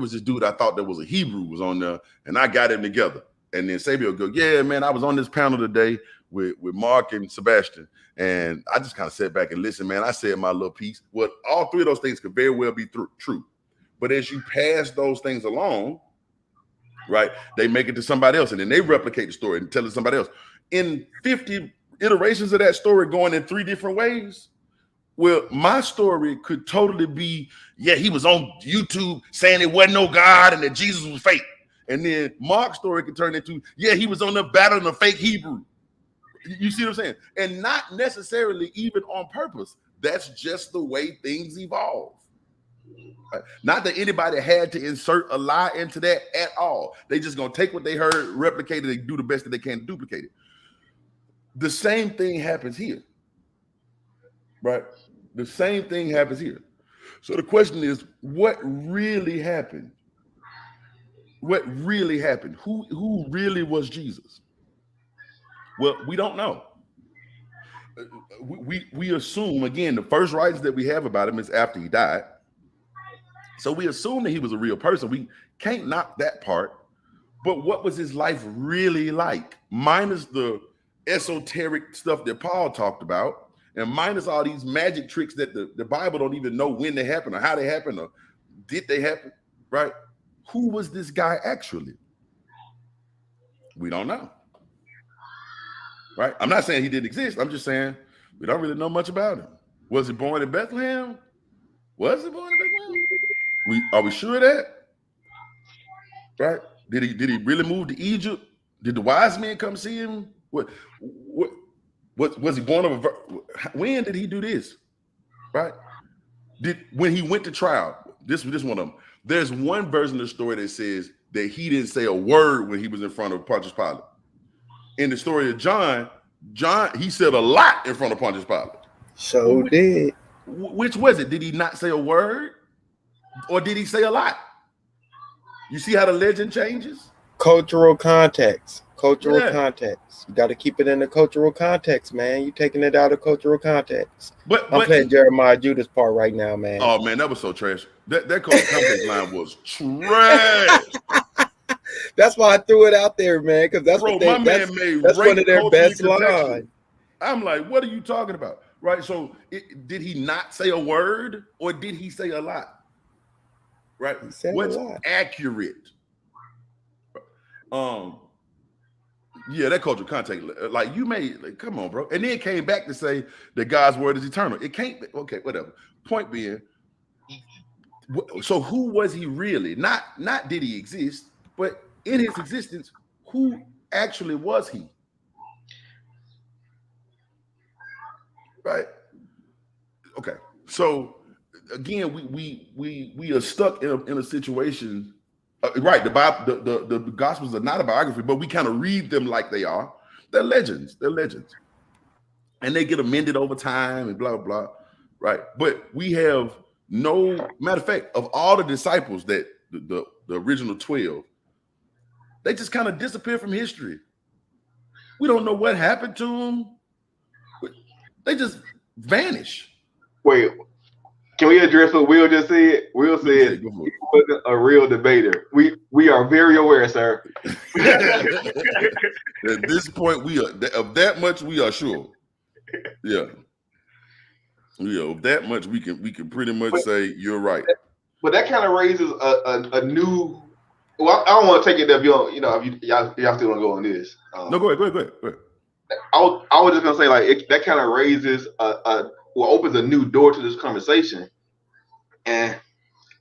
was this dude I thought that was a Hebrew was on there, and I got him together. And then Sabio go, yeah, man, I was on this panel today with Mark and Sebastian, and I just kind of sat back and listened, man. I said my little piece. Well, all three of those things could very well be true, but as you pass those things along, right, they make it to somebody else, and then they replicate the story and tell it to somebody else. In 50 iterations of that story going in 3 different ways, well, my story could totally be, yeah, he was on YouTube saying there wasn't no God and that Jesus was fake. And then Mark's story could turn into, yeah, he was on the battling a fake Hebrew. You see what I'm saying? And not necessarily even on purpose. That's just the way things evolve. Right? Not that anybody had to insert a lie into that at all. They just gonna take what they heard, replicate it, and do the best that they can to duplicate it. The same thing happens here, right? The same thing happens here. So the question is, what really happened? What really happened? Who really was Jesus? Well, we don't know. We assume, again, the first writings that we have about him is after he died. So we assume that he was a real person. We can't knock that part. But what was his life really like? Minus the esoteric stuff that Paul talked about, and minus all these magic tricks that the Bible don't even know when they happen or how they happen or did they happen, right? Who was this guy actually? We don't know, right? I'm not saying he didn't exist. I'm just saying we don't really know much about him. Was he born in Bethlehem? Was he born in Bethlehem? Are we sure of that? Right? Did he really move to Egypt? Did the wise men come see him? What was he born of when did he do this? Right? When he went to trial, this one of them. There's one version of the story that says that he didn't say a word when he was in front of Pontius Pilate. In the story of John, he said a lot in front of Pontius Pilate. So did. Which was it? Did he not say a word? Or did he say a lot? You see how the legend changes? Cultural context. Context. You got to keep it in the cultural context, man. You taking it out of cultural context. But I'm playing Jeremiah Judas part right now, man. Oh man, that was so trash. That cultural context line was trash. That's why I threw it out there, man. Because that's what that's one of their best lines. I'm like, what are you talking about? Right. So did he not say a word or did he say a lot? Right. What's accurate? Yeah, that cultural context, like you made, like, come on, bro. And then it came back to say that God's word is eternal. It can't be, okay, whatever. Point being, so who was he really? Not did he exist, but in his existence, who actually was he? Right? Okay. So again, we are stuck in a situation. Right, the Bible, the Gospels are not a biography, but we kind of read them like they are. They're legends. And they get amended over time and blah, blah, right? But we have no, matter of fact, of all the disciples that the original 12, they just kind of disappear from history. We don't know what happened to them. They just vanish. Wait. Can we address what Will just said? Will said he wasn't a real debater. We are very aware, sir. At this point, we are of that much. We are sure. Yeah. Of that much, we can pretty much say you're right. But that kind of raises a new. Well, I don't want to take it if y'all still want to go on this. No, go ahead. I was just gonna say that kind of raises opens a new door to this conversation, and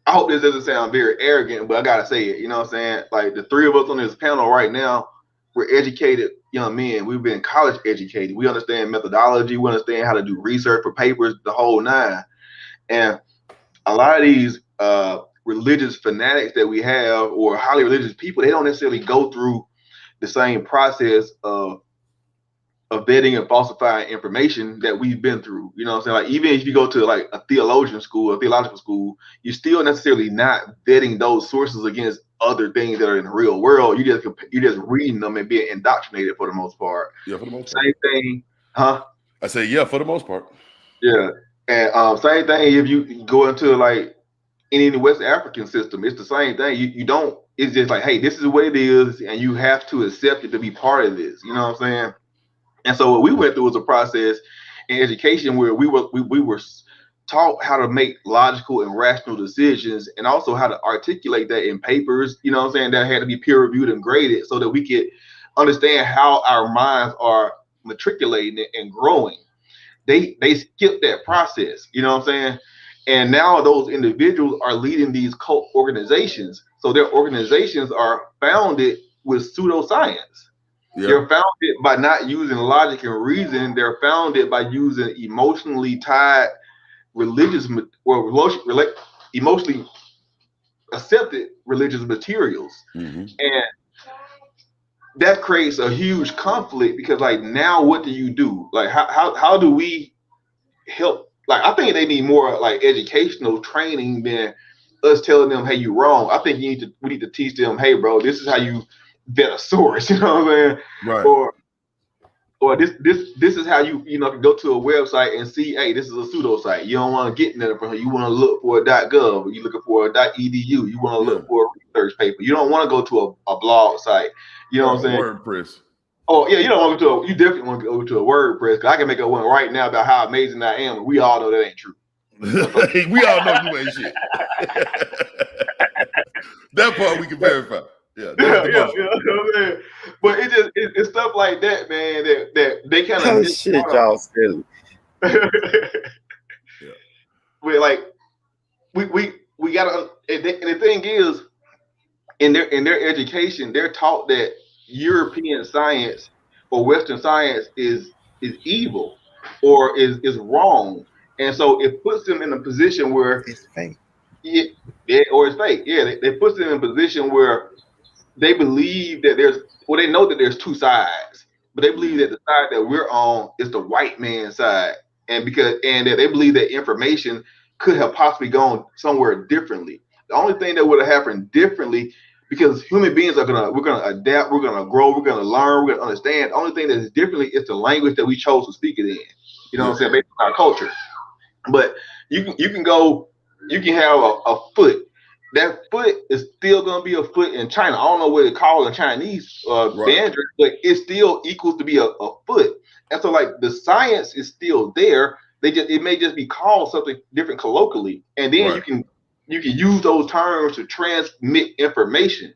I hope this doesn't sound very arrogant, but I gotta say it. You know what I'm saying? Like the three of us on this panel right now, we're educated young men. We've been college educated. We understand methodology. We understand how to do research for papers, the whole nine. And a lot of these religious fanatics that we have, or highly religious people, they don't necessarily go through the same process of vetting and falsifying information that we've been through. You know what I'm saying? Like even if you go to like a theological school, you're still necessarily not vetting those sources against other things that are in the real world. You're just reading them and being indoctrinated for the most part. Yeah, for the most part. Same thing, huh? I say yeah, for the most part. Yeah, and same thing if you go into like any West African system, it's the same thing. You don't. It's just like, hey, this is what it is, and you have to accept it to be part of this. You know what I'm saying? And so what we went through was a process in education where we were taught how to make logical and rational decisions, and also how to articulate that in papers, you know what I'm saying, that had to be peer reviewed and graded so that we could understand how our minds are matriculating and growing. They skipped that process, you know what I'm saying? And now those individuals are leading these cult organizations. So their organizations are founded with pseudoscience. Yep. They're founded by not using logic and reason. They're founded by using emotionally tied religious or emotionally accepted religious materials. Mm-hmm. And that creates a huge conflict because like now what do you do? Like how do we help? Like I think they need more like educational training than us telling them, hey, you're wrong. I think we need to teach them, hey, bro, this is how you vet a source, you know what I'm saying? Right. Or this is how you go to a website and see, hey, this is a pseudo site. You don't want to get nothing from it. You want to look for a .gov, or you're looking for a .edu. You want to look for a research paper. You don't want to go to a blog site. You know what I'm saying? WordPress. Oh yeah, you don't want to go to you definitely want to go to a WordPress. Cause I can make up one right now about how amazing I am. We all know that ain't true. We all know you ain't shit. That part we can verify. Yeah. But it's stuff like that, man. That they kind of shit, y'all silly. Yeah. But like we gotta, and the thing is, in their education, they're taught that European science or Western science is evil or is wrong, and so it puts them in a position where it's fake. Yeah, or it's fake. Yeah, they puts them in a position where they believe that they know that there's two sides, but they believe that the side that we're on is the white man's side, and that they believe that information could have possibly gone somewhere differently. The only thing that would have happened differently, because human beings we're gonna adapt, we're gonna grow, we're gonna learn, we're gonna understand. The only thing that is differently is the language that we chose to speak it in. You know what I'm saying, based on our culture. But you can have a foot. That foot is still gonna be a foot in China. I don't know what they call it in Chinese Mandarin, but it still equals to be a foot. And so like the science is still there. It may just be called something different colloquially, and then you can use those terms to transmit information.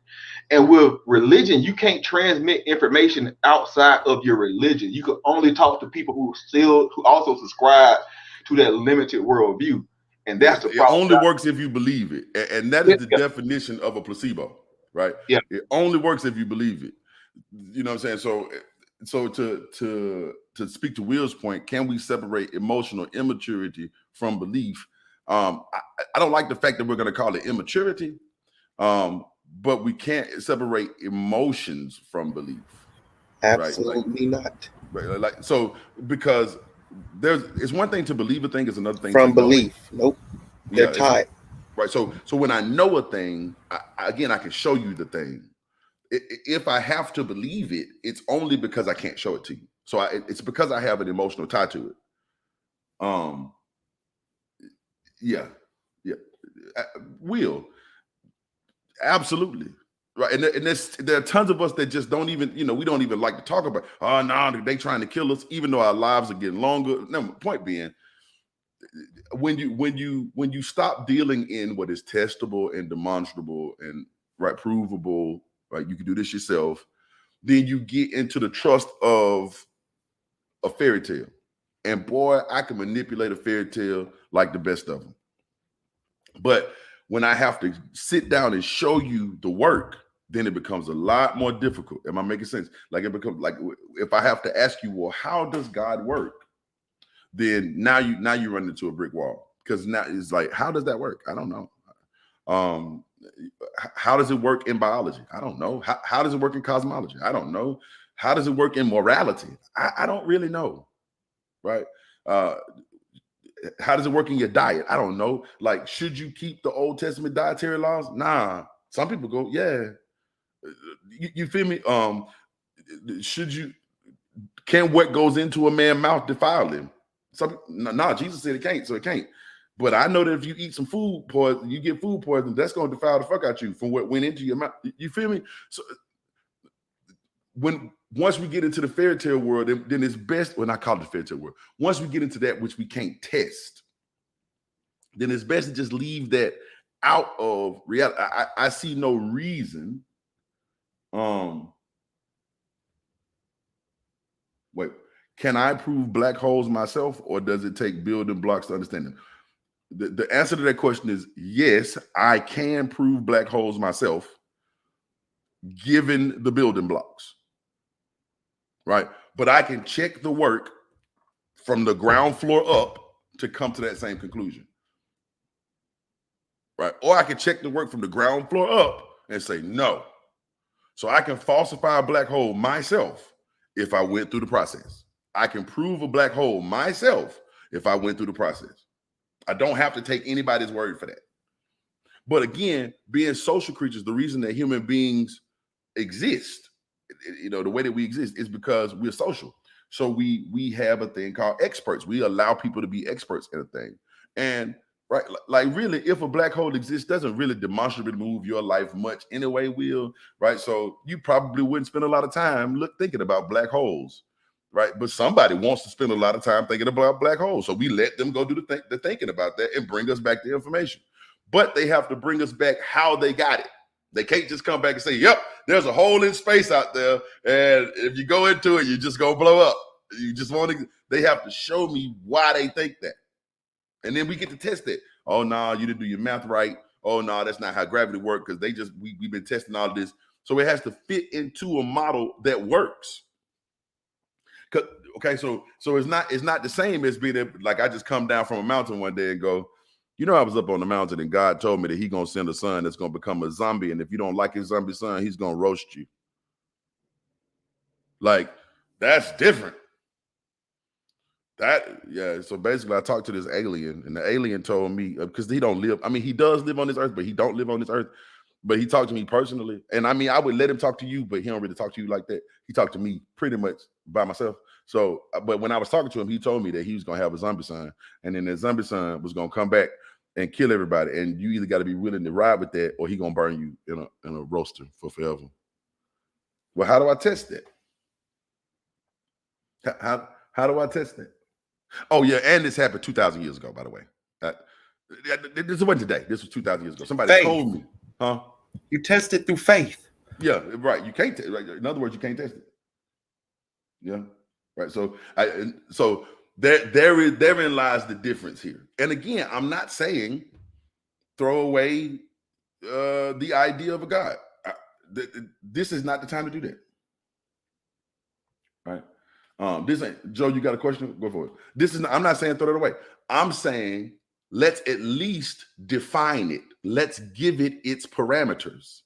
And with religion, you can't transmit information outside of your religion. You can only talk to people who also subscribe to that limited worldview. And that's the problem. It only works if you believe it. And that is the definition of a placebo, right? Yeah. It only works if you believe it. You know what I'm saying? So to speak to Will's point, can we separate emotional immaturity from belief? I don't like the fact that we're going to call it immaturity, but we can't separate emotions from belief. Absolutely not. Right? Like so, because it's one thing to believe a thing, is another thing from belief. Nope, they're tied. Right. So when I know a thing, I can show you the thing. If I have to believe it, it's only because I can't show it to you. So it's because I have an emotional tie to it. Yeah. Will, absolutely. Right. And there are tons of us that just don't even, we don't even like to talk about, oh, no, they trying to kill us, even though our lives are getting longer. No, point being, when you stop dealing in what is testable and demonstrable and provable, right, you can do this yourself, then you get into the trust of a fairy tale. And boy, I can manipulate a fairy tale like the best of them. But when I have to sit down and show you the work, then it becomes a lot more difficult. Am I making sense? Like it becomes like if I have to ask you, well, how does God work? Then now you run into a brick wall, because now it's like, how does that work? I don't know. How does it work in biology? I don't know. How does it work in cosmology? I don't know. How does it work in morality? I don't really know. Right? How does it work in your diet? I don't know. Like, should you keep the Old Testament dietary laws? Nah. Some people go, yeah. You feel me? Can what goes into a man's mouth defile him? Nah, Jesus said it can't, so it can't. But I know that if you eat some food poison, you get food poison, that's going to defile the fuck out you from what went into your mouth. You feel me? So once we get into the fairy tale world, then it's best, when I call it the fairy tale world, once we get into that which we can't test, then it's best to just leave that out of reality. I see no reason. Wait, can I prove black holes myself, or does it take building blocks to understand them? The answer to that question is yes, I can prove black holes myself, given the building blocks, right? But I can check the work from the ground floor up to come to that same conclusion, right? Or I can check the work from the ground floor up and say no. So I can falsify a black hole myself if I went through the process. I can prove a black hole myself if I went through the process. I don't have to take anybody's word for that. But again, being social creatures, the reason that human beings exist, the way that we exist is because we're social. So we have a thing called experts. We allow people to be experts in a thing. And right, like really, if a black hole exists, doesn't really demonstrably move your life much anyway, Will, right? So you probably wouldn't spend a lot of time thinking about black holes, right? But somebody wants to spend a lot of time thinking about black holes. So we let them go do the thinking about that and bring us back the information. But they have to bring us back how they got it. They can't just come back and say, yep, there's a hole in space out there, and if you go into it, you're just going to blow up. You just want to, they have to show me why they think that. And then we get to test it. Oh, no, you didn't do your math right. Oh, no, that's not how gravity works, because we've been testing all of this. So it has to fit into a model that works. Okay, so it's not the same as being like I just come down from a mountain one day and go, I was up on the mountain and God told me that he's going to send a son that's going to become a zombie. And if you don't like his zombie son, he's going to roast you. Like, that's different. So basically I talked to this alien, and the alien told me, because he don't live, he does live on this earth, but he don't live on this earth. But he talked to me personally. And I would let him talk to you, but he don't really talk to you like that. He talked to me pretty much by myself. So, but when I was talking to him, he told me that he was going to have a zombie son. And then the zombie son was going to come back and kill everybody. And you either got to be willing to ride with that, or he going to burn you in a roaster for forever. Well, how do I test that? How do I test that? Oh, yeah. And this happened 2,000 years ago, by the way. This wasn't today. This was 2,000 years ago. Somebody told me. Huh? You test it through faith. Yeah, right. You can't. Right? In other words, you can't test it. Yeah, right. So, therein lies the difference here. And again, I'm not saying throw away the idea of a God. This is not the time to do that. Right. This ain't Joe. You got a question? Go for it. I'm not saying throw it away. I'm saying let's at least define it. Let's give it its parameters.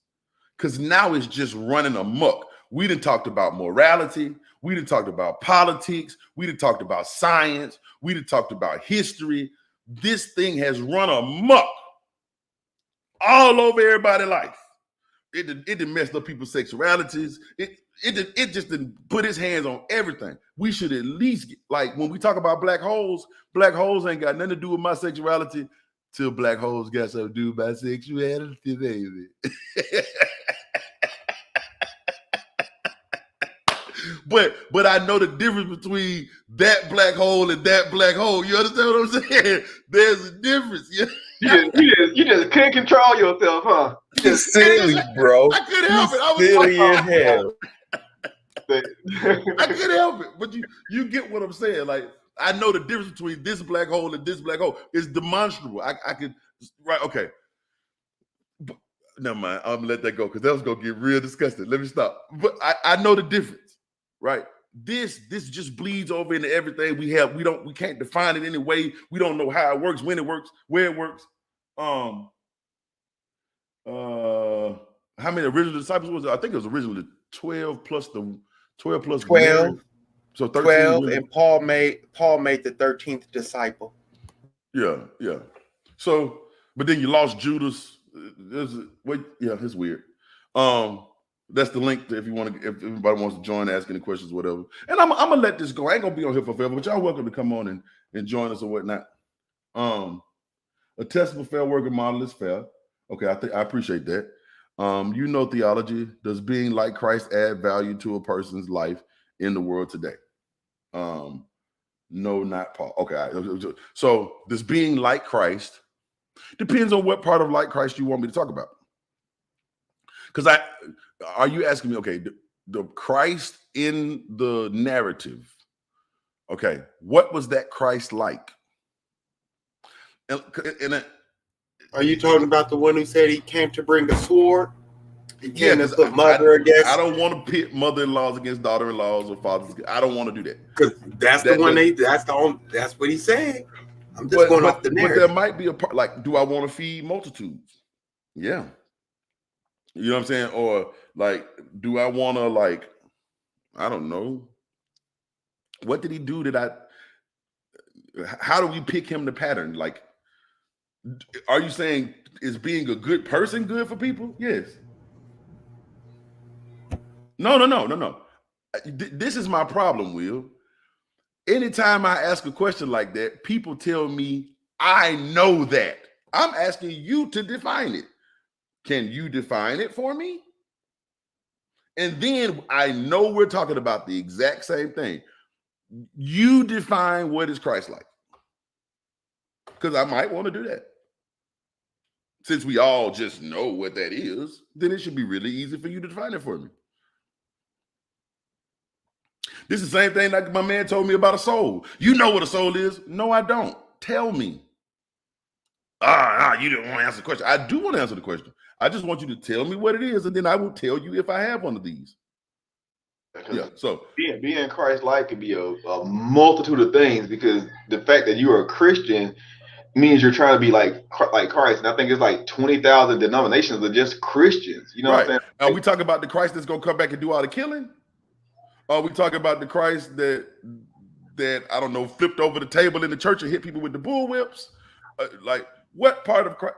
Because now it's just running amok. We done talked about morality. We done talked about politics. We done talked about science. We done talked about history. This thing has run amok all over everybody's life. It done messed up people's sexualities. It just didn't put his hands on everything. We should at least when we talk about black holes ain't got nothing to do with my sexuality till black holes got something to do with my sexuality, baby. But I know the difference between that black hole and that black hole. You understand what I'm saying? There's a difference. Yeah. You just couldn't control yourself, huh? You just silly, bro. I couldn't help it. I was silly as hell. I couldn't help it. But you get what I'm saying. Like, I know the difference between this black hole and this black hole. It's demonstrable. I could, right? Okay. never mind. I'm gonna let that go because that was gonna get real disgusting. Let me stop. But I know the difference, right? This just bleeds over into everything we have. We can't define it any way. We don't know how it works, when it works, where it works. How many original disciples was it? I think it was originally 12 plus 12. Mary. So 13, 12, really. and Paul made the 13th disciple. Yeah. So, but then you lost Judas. It's weird. That's the link to if everybody wants to join, ask any questions, whatever. And I'm gonna let this go. I ain't gonna be on here for forever, but y'all welcome to come on and join us or whatnot. A testable fair working model is fair. Okay, I appreciate that. Theology. Does being like Christ add value to a person's life in the world today? No, not Paul. Okay, so does being like Christ depends on what part of like Christ you want me to talk about. Because are you asking me, okay, the Christ in the narrative, okay, what was that Christ like? Are you talking about the one who said he came to bring a sword? He came to put I don't want to pit mother-in-laws against daughter-in-laws or fathers. I don't want to do that. Because that's what he's saying. I'm just going off the narrative. But there might be a part, like, do I want to feed multitudes? Yeah. You know what I'm saying? Or like, do I want to, like, I don't know. What did he do how do we pick him the pattern? Like, are you saying is being a good person good for people? Yes. No. This is my problem, Will. Anytime I ask a question like that, people tell me, I know that. I'm asking you to define it. Can you define it for me? And then I know we're talking about the exact same thing. You define what is Christ like. Because I might want to do that. Since we all just know what that is, then it should be really easy for you to define it for me. This is the same thing like my man told me about a soul. You know what a soul is? No, I don't. Tell me. You didn't want to answer the question. I do want to answer the question. I just want you to tell me what it is, and then I will tell you if I have one of these. Yeah. So being Christ-like could be a multitude of things, because the fact that you are a Christian means you're trying to be like Christ. And I think it's like 20,000 denominations of just Christians. You know what I'm saying? Are we talking about the Christ that's going to come back and do all the killing? Are we talking about the Christ that I don't know, flipped over the table in the church and hit people with the bull whips? Like, what part of Christ?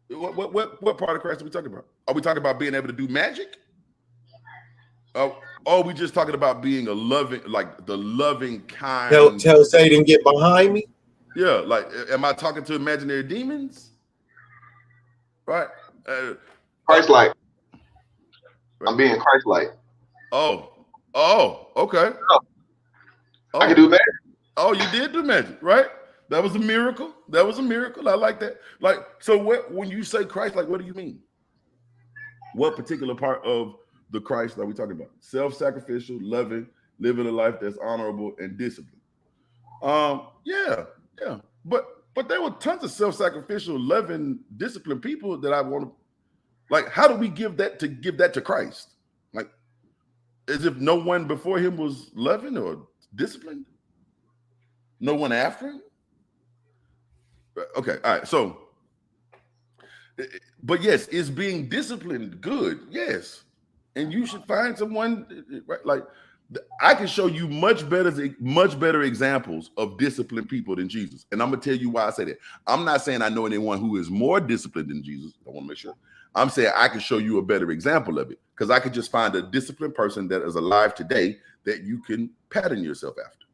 What part of Christ are we talking about? Are we talking about being able to do magic? Or are we just talking about being a loving, like the loving kind? Tell Satan, get behind me. Yeah, like, am I talking to imaginary demons? Right. Christ-like. I'm being Christ-like. Oh, okay. I can do magic. Oh, you did do magic, right? That was a miracle. I like that. Like, so when you say Christ, like, what do you mean? What particular part of the Christ are we talking about? Self-sacrificial, loving, living a life that's honorable and disciplined. Yeah. But there were tons of self-sacrificial, loving, disciplined people that I want to, like, how do we give that to Christ? Like, as if no one before him was loving or disciplined? No one after him? Okay, all right. So, but yes, is being disciplined good? Yes. And you should find someone, right? Like, I can show you much better examples of disciplined people than Jesus. And I'm going to tell you why I say that. I'm not saying I know anyone who is more disciplined than Jesus. I want to make sure. I'm saying I can show you a better example of it, because I could just find a disciplined person that is alive today that you can pattern yourself after.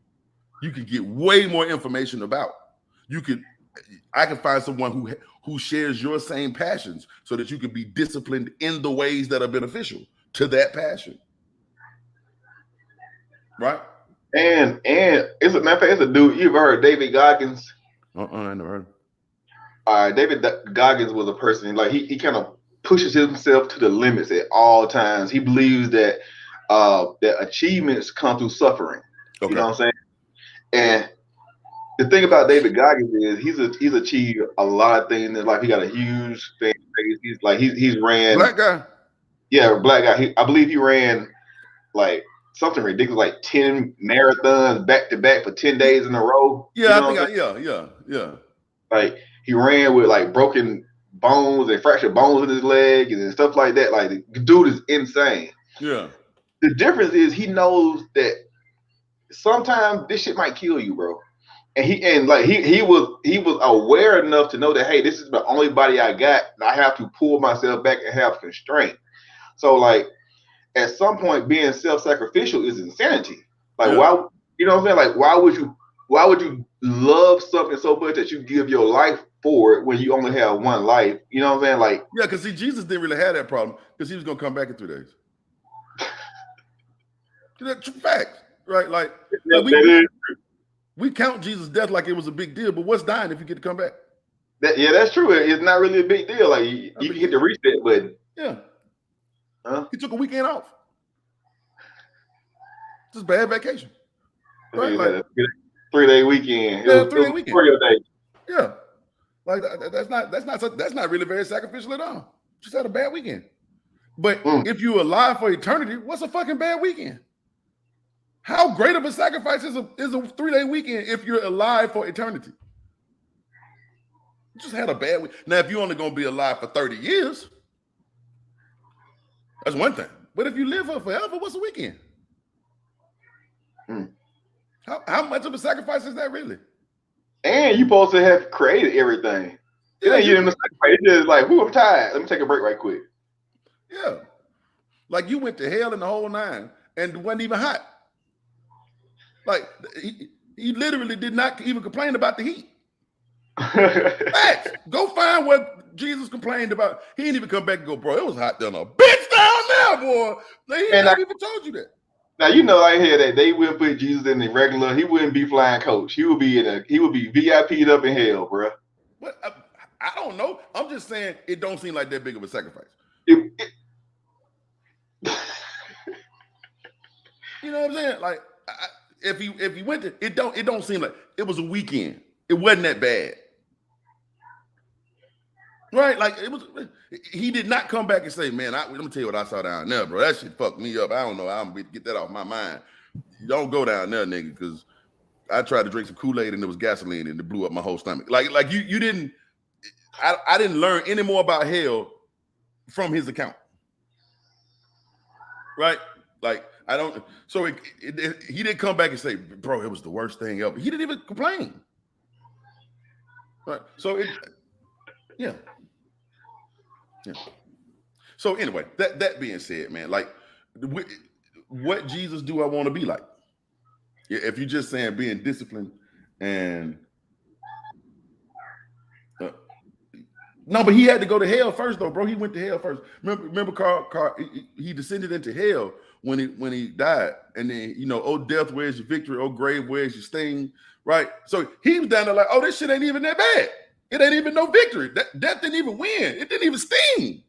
You can get way more information about. I can find someone who shares your same passions so that you can be disciplined in the ways that are beneficial to that passion. Right? And it's a matter of fact, it's a dude. You ever heard of David Goggins? I never heard of him. All right, David Goggins was a person, like, he kind of pushes himself to the limits at all times. He believes that that achievements come through suffering. Okay. You know what I'm saying? And the thing about David Goggins is he's achieved a lot of things in his life. He got a huge fan base. He's ran Black guy. Yeah, black guy. I believe he ran like something ridiculous, like 10 marathons back to back for 10 days in a row. Yeah, you know yeah. Like he ran with like broken bones and fractured bones in his leg and stuff like that. Like the dude is insane. Yeah. The difference is he knows that sometimes this shit might kill you, bro. And he was aware enough to know that, hey, this is the only body I got, and I have to pull myself back and have constraint. So like at some point being self-sacrificial is insanity. Like why, you know what I'm saying? Like why would you love something so much that you give your life for it when you only have one life? You know what I'm saying? Like yeah, because see, Jesus didn't really have that problem because he was gonna come back in 3 days. That's fact, right? Like we count Jesus' death like it was a big deal, but what's dying if you get to come back? That's true. It's not really a big deal. Like you can hit the reset button. Yeah. Huh? He took a weekend off. Just bad vacation. Right? Like a 3-day weekend. Yeah, 3-day weekend. Day. Yeah. Like that's not really very sacrificial at all. Just had a bad weekend. But if you're alive for eternity, what's a fucking bad weekend? How great of a sacrifice is a 3-day weekend if you're alive for eternity? You just had a bad week. Now, if you're only going to be alive for 30 years, that's one thing. But if you live forever, what's a weekend? How much of a sacrifice is that really? And you're supposed to have created everything. It ain't you in the sacrifice. It's just like, I'm tired. Let me take a break right quick. Yeah. Like you went to hell in the whole 9 and wasn't even hot. Like he literally did not even complain about the heat. Facts. Go find what Jesus complained about. He didn't even come back and go, bro, it was hot down there. Bitch down there, boy. He never even told you that. Now you know I hear that they will put Jesus in the regular. He wouldn't be flying coach. He would be VIP'd up in hell, bro. But I don't know. I'm just saying it don't seem like that big of a sacrifice. You know what I'm saying? Like if he went to it don't seem like it was a weekend. It wasn't that bad. Right? Like he did not come back and say, man, let me tell you what I saw down there, bro. That shit fucked me up. I don't know. I'm gonna get that off my mind. You don't go down there, nigga, because I tried to drink some Kool-Aid and there was gasoline and it blew up my whole stomach. Like you didn't. I didn't learn any more about hell from his account. Right? Like I don't. So he didn't come back and say, bro, it was the worst thing ever. He didn't even complain. Right? So yeah. So anyway, that being said, man, like, what Jesus do I want to be like? If you're just saying being disciplined and no, but he had to go to hell first, though, bro. He went to hell first. Remember, Carl, he descended into hell when he died, and then oh death, where's your victory? Oh grave, where's your sting? Right. So he was down there like, oh, this shit ain't even that bad. It ain't even no victory. Death didn't even win. It didn't even sting.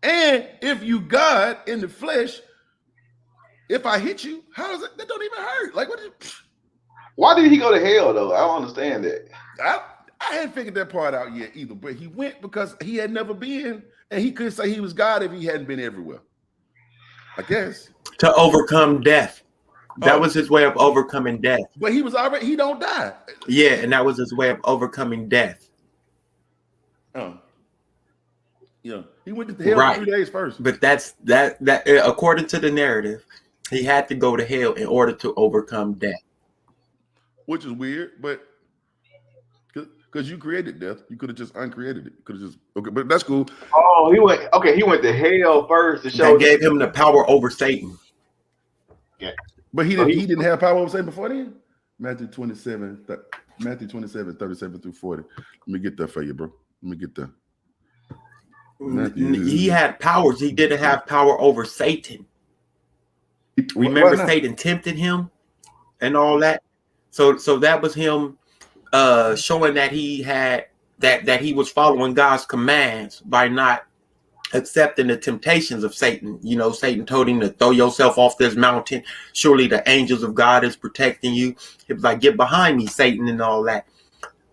And if you God in the flesh, if I hit you, how does it? That don't even hurt. Like what? Why did he go to hell though? I don't understand that. I hadn't figured that part out yet either. But he went because he had never been, and he couldn't say he was God if he hadn't been everywhere. I guess to overcome death. That was his way of overcoming death. But he don't die. Yeah, and that was his way of overcoming death. Oh. Yeah. He went to hell for 3 days first. But that according to the narrative, he had to go to hell in order to overcome death. Which is weird, but because you created death, you could have just uncreated it. Could have just but that's cool. Oh, he went to hell first to show that gave him the power over Satan. Yeah. But he didn't have power over Satan before then? Matthew 27, 37 through 40. Let me get that for you, bro. Let me get that. He had powers. He didn't have power over Satan. Remember, Satan tempted him and all that. So that was him showing that he had that he was following God's commands by not accepting the temptations of Satan. You know, Satan told him to throw yourself off this mountain. Surely the angels of God is protecting you. He was like, get behind me, Satan, and all that.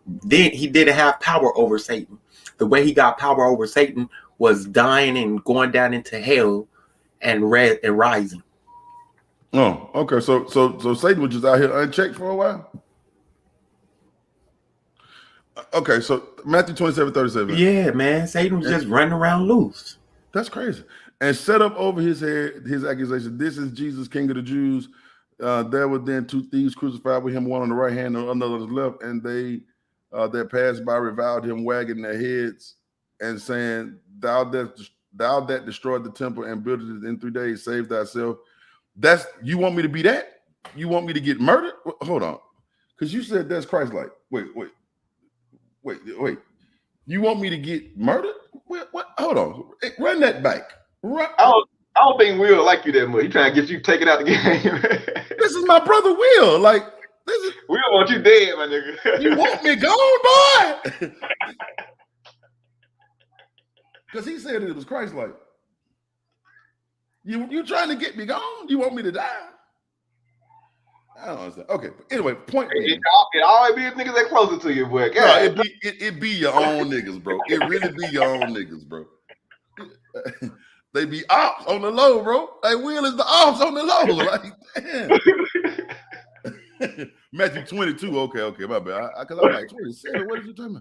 Then he didn't have power over Satan. The way he got power over Satan was dying and going down into hell and rising. Oh, okay. So Satan was just out here unchecked for a while. Okay, so Matthew 27:37. Yeah, man. Satan was just running around loose. That's crazy. And set up over his head his accusation. This is Jesus, King of the Jews. There were then two thieves crucified with him, one on the right hand and another on the left. And they that passed by reviled him, wagging their heads and saying, Thou that destroyed the temple and built it in 3 days, save thyself. That's, you want me to be that? You want me to get murdered? Hold on. Because you said that's Christ-like. Wait. You want me to get murdered? What? Hold on. Run that back. I don't think Will like you that much. He trying to get you taken out the game. This is my brother Will. Like, this is Will want you dead, my nigga. You want me gone, boy? Because he said it was Christ-like. You trying to get me gone? You want me to die? I don't understand. Okay, but anyway, point. It always be niggas that closer to you, boy. No, it be your own niggas, bro. It really be your own niggas, bro. They be ops on the low, bro. Like Will is the ops on the low. Like, damn. Matthew 22. Okay, my bad. Because I'm like 27. What are you talking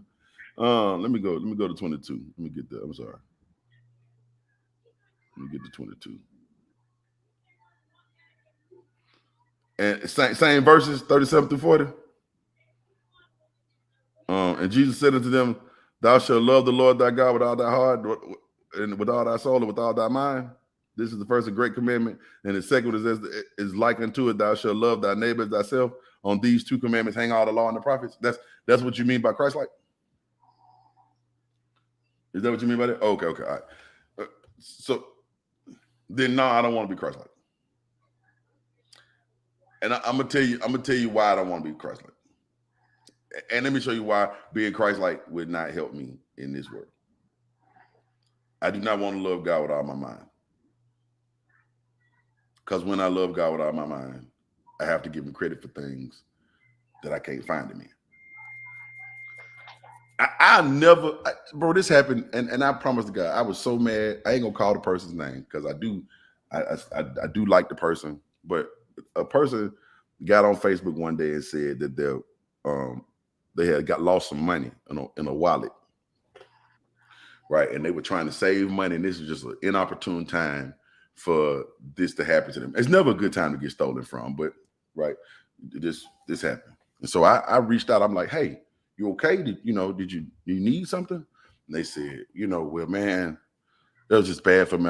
about? Let me go to 22. Let me get there. I'm sorry. Let me get to 22. And same verses, 37 through 40. And Jesus said unto them, Thou shalt love the Lord thy God with all thy heart, and with all thy soul, and with all thy mind. This is the first and great commandment. And the second is like unto it, Thou shalt love thy neighbor as thyself. On these two commandments hang all the law and the prophets. That's what you mean by Christ-like? Is that what you mean by that? Okay, all right. So then, no, I don't want to be Christ-like. And I'm gonna tell you why I don't want to be Christ-like. And let me show you why being Christ-like would not help me in this world. I do not want to love God with all my mind. Because when I love God with all my mind, I have to give him credit for things that I can't find in me. Bro, this happened, and I promised to God, I was so mad. I ain't gonna call the person's name because I do like the person, but a person got on Facebook one day and said that they had lost some money in a wallet, right? And they were trying to save money, and this was just an inopportune time for this to happen to them. It's never a good time to get stolen from, but right, this happened. And so I reached out. I'm like, hey, you okay? Did you need something? And they said, well, man, that was just bad for me.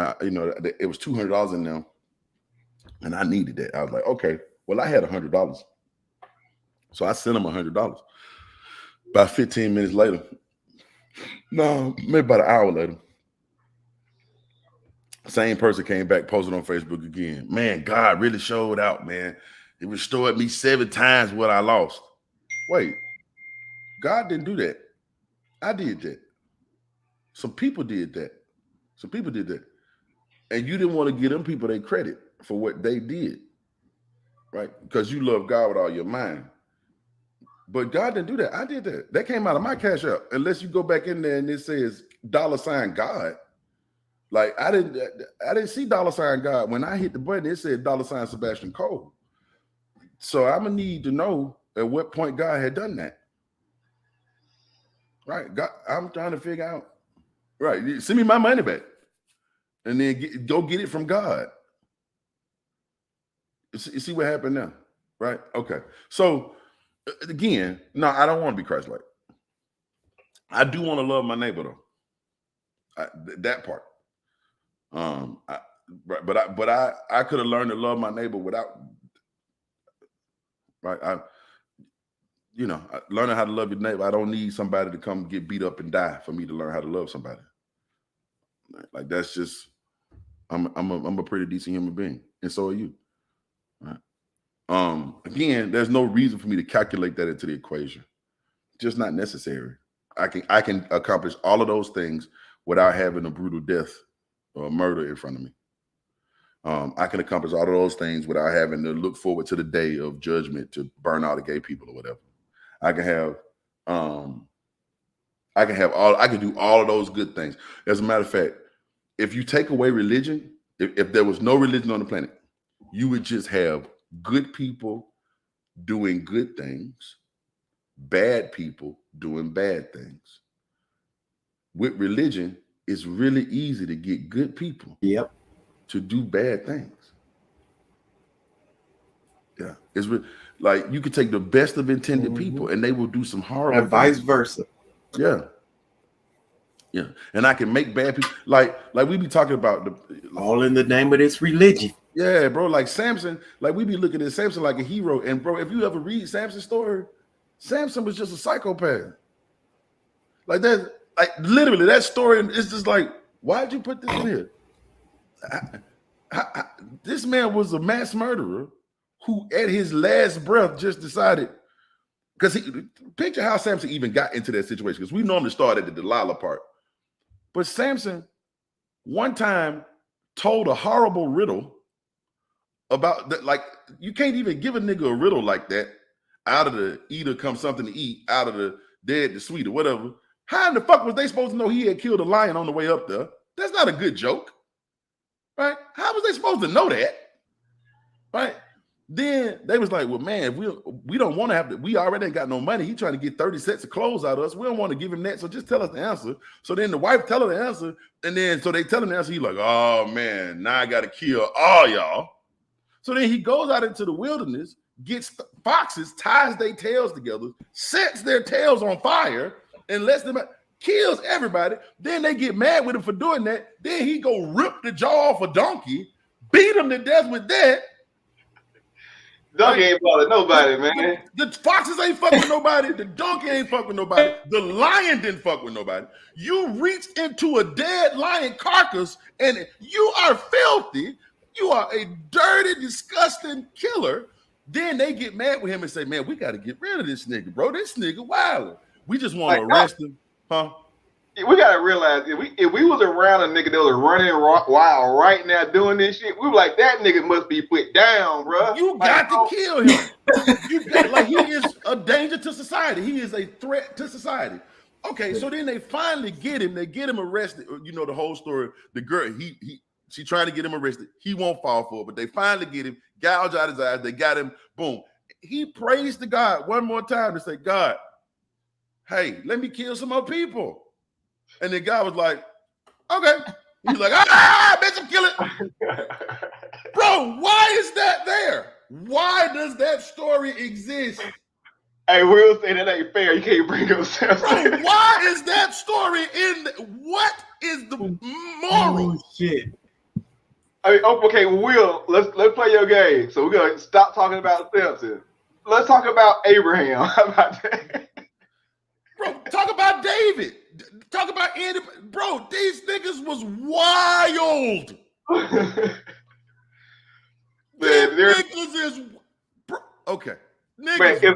It was $200 in them. And I needed that. I was like, okay, well, I had $100. So I sent them $100. About 15 minutes later, no, maybe about an hour later, same person came back, posted on Facebook again. Man, God really showed out, man. He restored me 7 times what I lost. Wait, God didn't do that. I did that. Some people did that. And you didn't want to give them people their credit for what they did, right? Because you love God with all your mind. But God didn't do that. I did that. That came out of my Cash App. Unless you go back in there and it says $God. Like I didn't see $God. When I hit the button, it said $Sebastian Cole. So I'm gonna need to know at what point God had done that. Right. God, I'm trying to figure out. Right. Send me my money back. And then go get it from God. You see what happened now, right? Okay. So again, no, I don't want to be Christ-like. I do want to love my neighbor though. That part. But I could have learned to love my neighbor without. Right. Learning how to love your neighbor. I don't need somebody to come get beat up and die for me to learn how to love somebody. Like that's just. I'm a pretty decent human being, and so are you. Right. Again, there's no reason for me to calculate that into the equation. Just not necessary. I can accomplish all of those things without having a brutal death or murder in front of me. I can accomplish all of those things without having to look forward to the day of judgment to burn all the gay people or whatever. I can do all of those good things. As a matter of fact, if you take away religion, if there was no religion on the planet, you would just have good people doing good things, bad people doing bad things. With religion, it's really easy to get good people to do bad things. Yeah, it's like you could take the best of intended people and they will do some horrible and vice versa. Yeah. Yeah. And I can make bad people like we be talking about all in the name of this religion. Yeah, bro. Like Samson, like we be looking at Samson like a hero. And bro, if you ever read Samson's story, Samson was just a psychopath. Like that, like literally that story is just like, why'd you put this in here? This man was a mass murderer who at his last breath just decided, because picture how Samson even got into that situation, because we normally start at the Delilah part. But Samson one time told a horrible riddle about that. Like, you can't even give a nigga a riddle like that. Out of the eater comes something to eat, out of the dead the sweet or whatever. How in the fuck was they supposed to know he had killed a lion on the way up there? That's not a good joke. Right? How was they supposed to know that? Right? Then they was like, well, man, we don't want to have to, we already ain't got no money. He trying to get 30 sets of clothes out of us. We don't want to give him that. So just tell us the answer. So then the wife tell her the answer. And then, so they tell him the answer. He's like, oh man, now I got to kill all y'all. So then he goes out into the wilderness, gets foxes, ties their tails together, sets their tails on fire, and lets them out, kills everybody. Then they get mad with him for doing that. Then he go rip the jaw off a donkey, beat him to death with that. Donkey ain't bothering nobody, man. The foxes ain't fucking with nobody. The donkey ain't fucking with nobody. The lion didn't fuck with nobody. You reached into a dead lion carcass and you are filthy. You are a dirty, disgusting killer. Then they get mad with him and say, man, we got to get rid of this nigga, bro. This nigga wild. We just want to arrest him. Huh? We gotta realize if we was around a nigga that was running wild right now doing this shit, we were like, that nigga must be put down, bro. You got to kill him. Like he is a danger to society. He is a threat to society. Okay, so then they finally get him. They get him arrested. You know the whole story. The girl, she trying to get him arrested. He won't fall for it, but they finally get him, gouge out his eyes. They got him. Boom. He prays to God one more time to say, God, hey, let me kill some more people. And the guy was like, okay. He's like, bitch, I'm killing. Bro, why is that there? Why does that story exist? Hey, we'll say that ain't fair. You can't bring up Samson. Bro, why is that story in? What is the moral? Oh, shit. I mean, okay, Will, let's play your game. So we're gonna stop talking about Samson. Let's talk about Abraham. How about that? Bro, talk about David. Talk about Andy. Bro, these niggas was wild. Man, niggas is okay. Niggas man,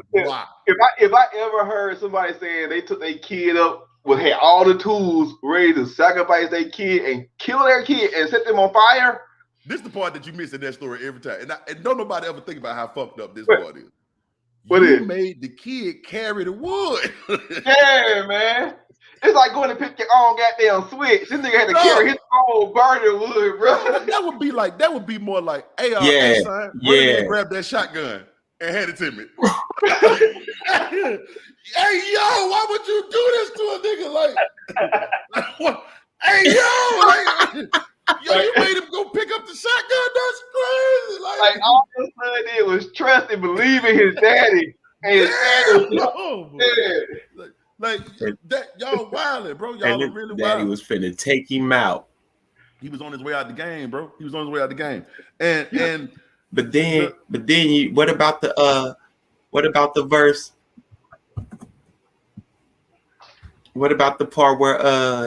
if I ever heard somebody saying they took their kid up, had all the tools ready to sacrifice their kid and kill their kid and set them on fire. This is the part that you miss in that story every time. And don't nobody ever think about how fucked up this part is. You made the kid carry the wood. Yeah, man. It's like going to pick your own goddamn switch. This nigga had to carry his own burning wood, bro. That would be more like, hey, son, grab that shotgun and hand it to me. Hey, yo, why would you do this to a nigga? Like what? Hey, yo, yo, you made him go pick up the shotgun? That's crazy. Like all his son did was trust and believe in his daddy. And his daddy was like that, y'all wildin', bro. Y'all are really wild. Daddy was finna take him out. He was on his way out the game, bro. He was on his way out the game. And but then what about the verse? What about the part where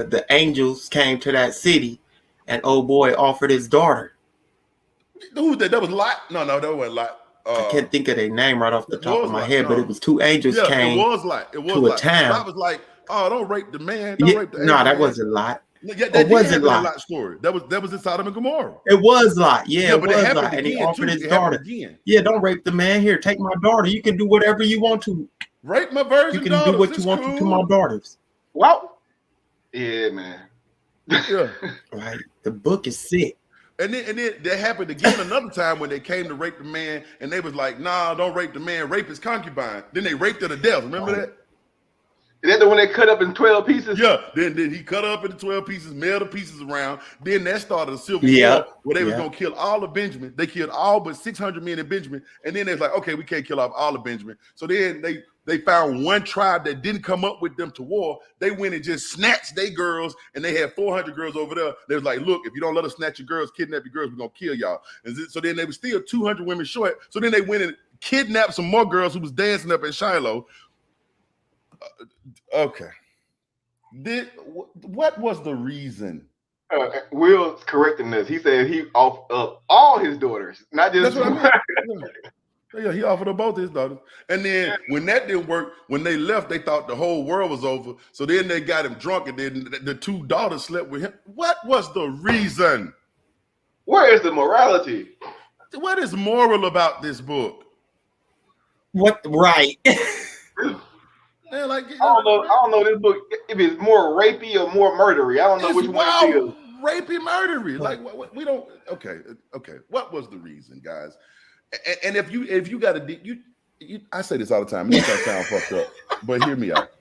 the angels came to that city and old boy offered his daughter? Who's that? That was Lot? No, that wasn't Lot. I can't think of their name right off the top of my head, but it was two angels came. It was Lot. It was to Lot. a town. Lot was like, oh, don't rape the man. Don't rape the no, that wasn't Lot. Yeah, that wasn't a Lot story. That was in Sodom and Gomorrah. It was Lot. Yeah, it but was it happened Lot. again, and he offered his it daughter. Again. Yeah, don't rape the man. Here, take my daughter. You can do whatever you want to. Rape my virgin You can daughters. do what you want to my daughters. Well, yeah, man. Yeah. Right. The book is sick. And then that happened again another time when they came to rape the man, and they was like, "Nah, don't rape the man. Rape his concubine." Then they raped her to death. Remember that? Is that the one they cut up in 12 pieces? Yeah. Then he cut up into 12 pieces, mailed the pieces around. Then that started a civil war where they was gonna kill all of Benjamin. They killed all but 600 men in Benjamin, and then they was like, "Okay, we can't kill off all of Benjamin." So then they found one tribe that didn't come up with them to war. They went and just snatched their girls, and they had 400 girls over there. They was like, "Look, if you don't let us snatch your girls, kidnap your girls, we're gonna kill y'all." And so then they were still 200 women short. So then they went and kidnapped some more girls who was dancing up in Shiloh. Okay. What was the reason? Will's correcting this. He said he offered up all his daughters, not just. That's what I mean. Yeah, he offered up both his daughters. And then when that didn't work, when they left, they thought the whole world was over. So then they got him drunk, and then the two daughters slept with him. What was the reason? Where is the morality? What is moral about this book? What? Right. Yeah, like, I don't know this book if it's more rapey or more murdery. I don't know which one it is. Rapey, murdery. Like we don't. Okay. What was the reason, guys? And if you got to, I say this all the time. It makes sound fucked up, but hear me out.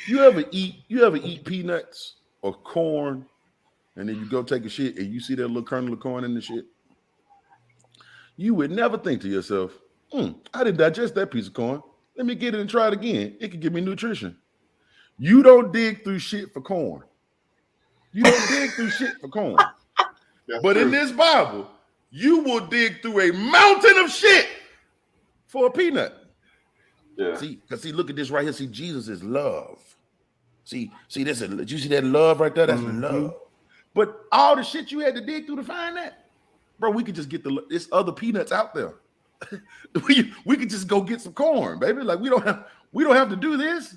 You ever eat peanuts or corn, and then you go take a shit and you see that little kernel of corn in the shit? You would never think to yourself, I didn't digest that piece of corn. Let me get it and try it again. It could give me nutrition. You don't dig through shit for corn. You don't dig through shit for corn. But true. In this Bible, you will dig through a mountain of shit for a peanut. Yeah. See, look at this right here. See, Jesus is love. See, this is, did you see that love right there? That's love. But all the shit you had to dig through to find that, bro, we could just get there's other peanuts out there. we could just go get some corn, baby. Like we don't have to do this.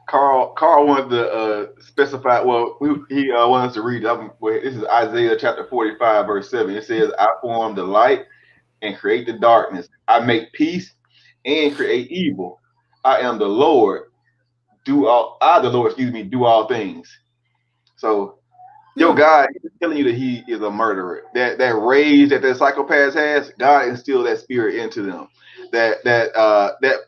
Carl wanted to specify. Well, he wanted us to read. This is Isaiah chapter 45, verse 7. It says, "I form the light and create the darkness. I make peace and create evil. I am the Lord. Do all things." So, your God is telling you that he is a murderer. That rage that psychopath has, God instilled that spirit into them. That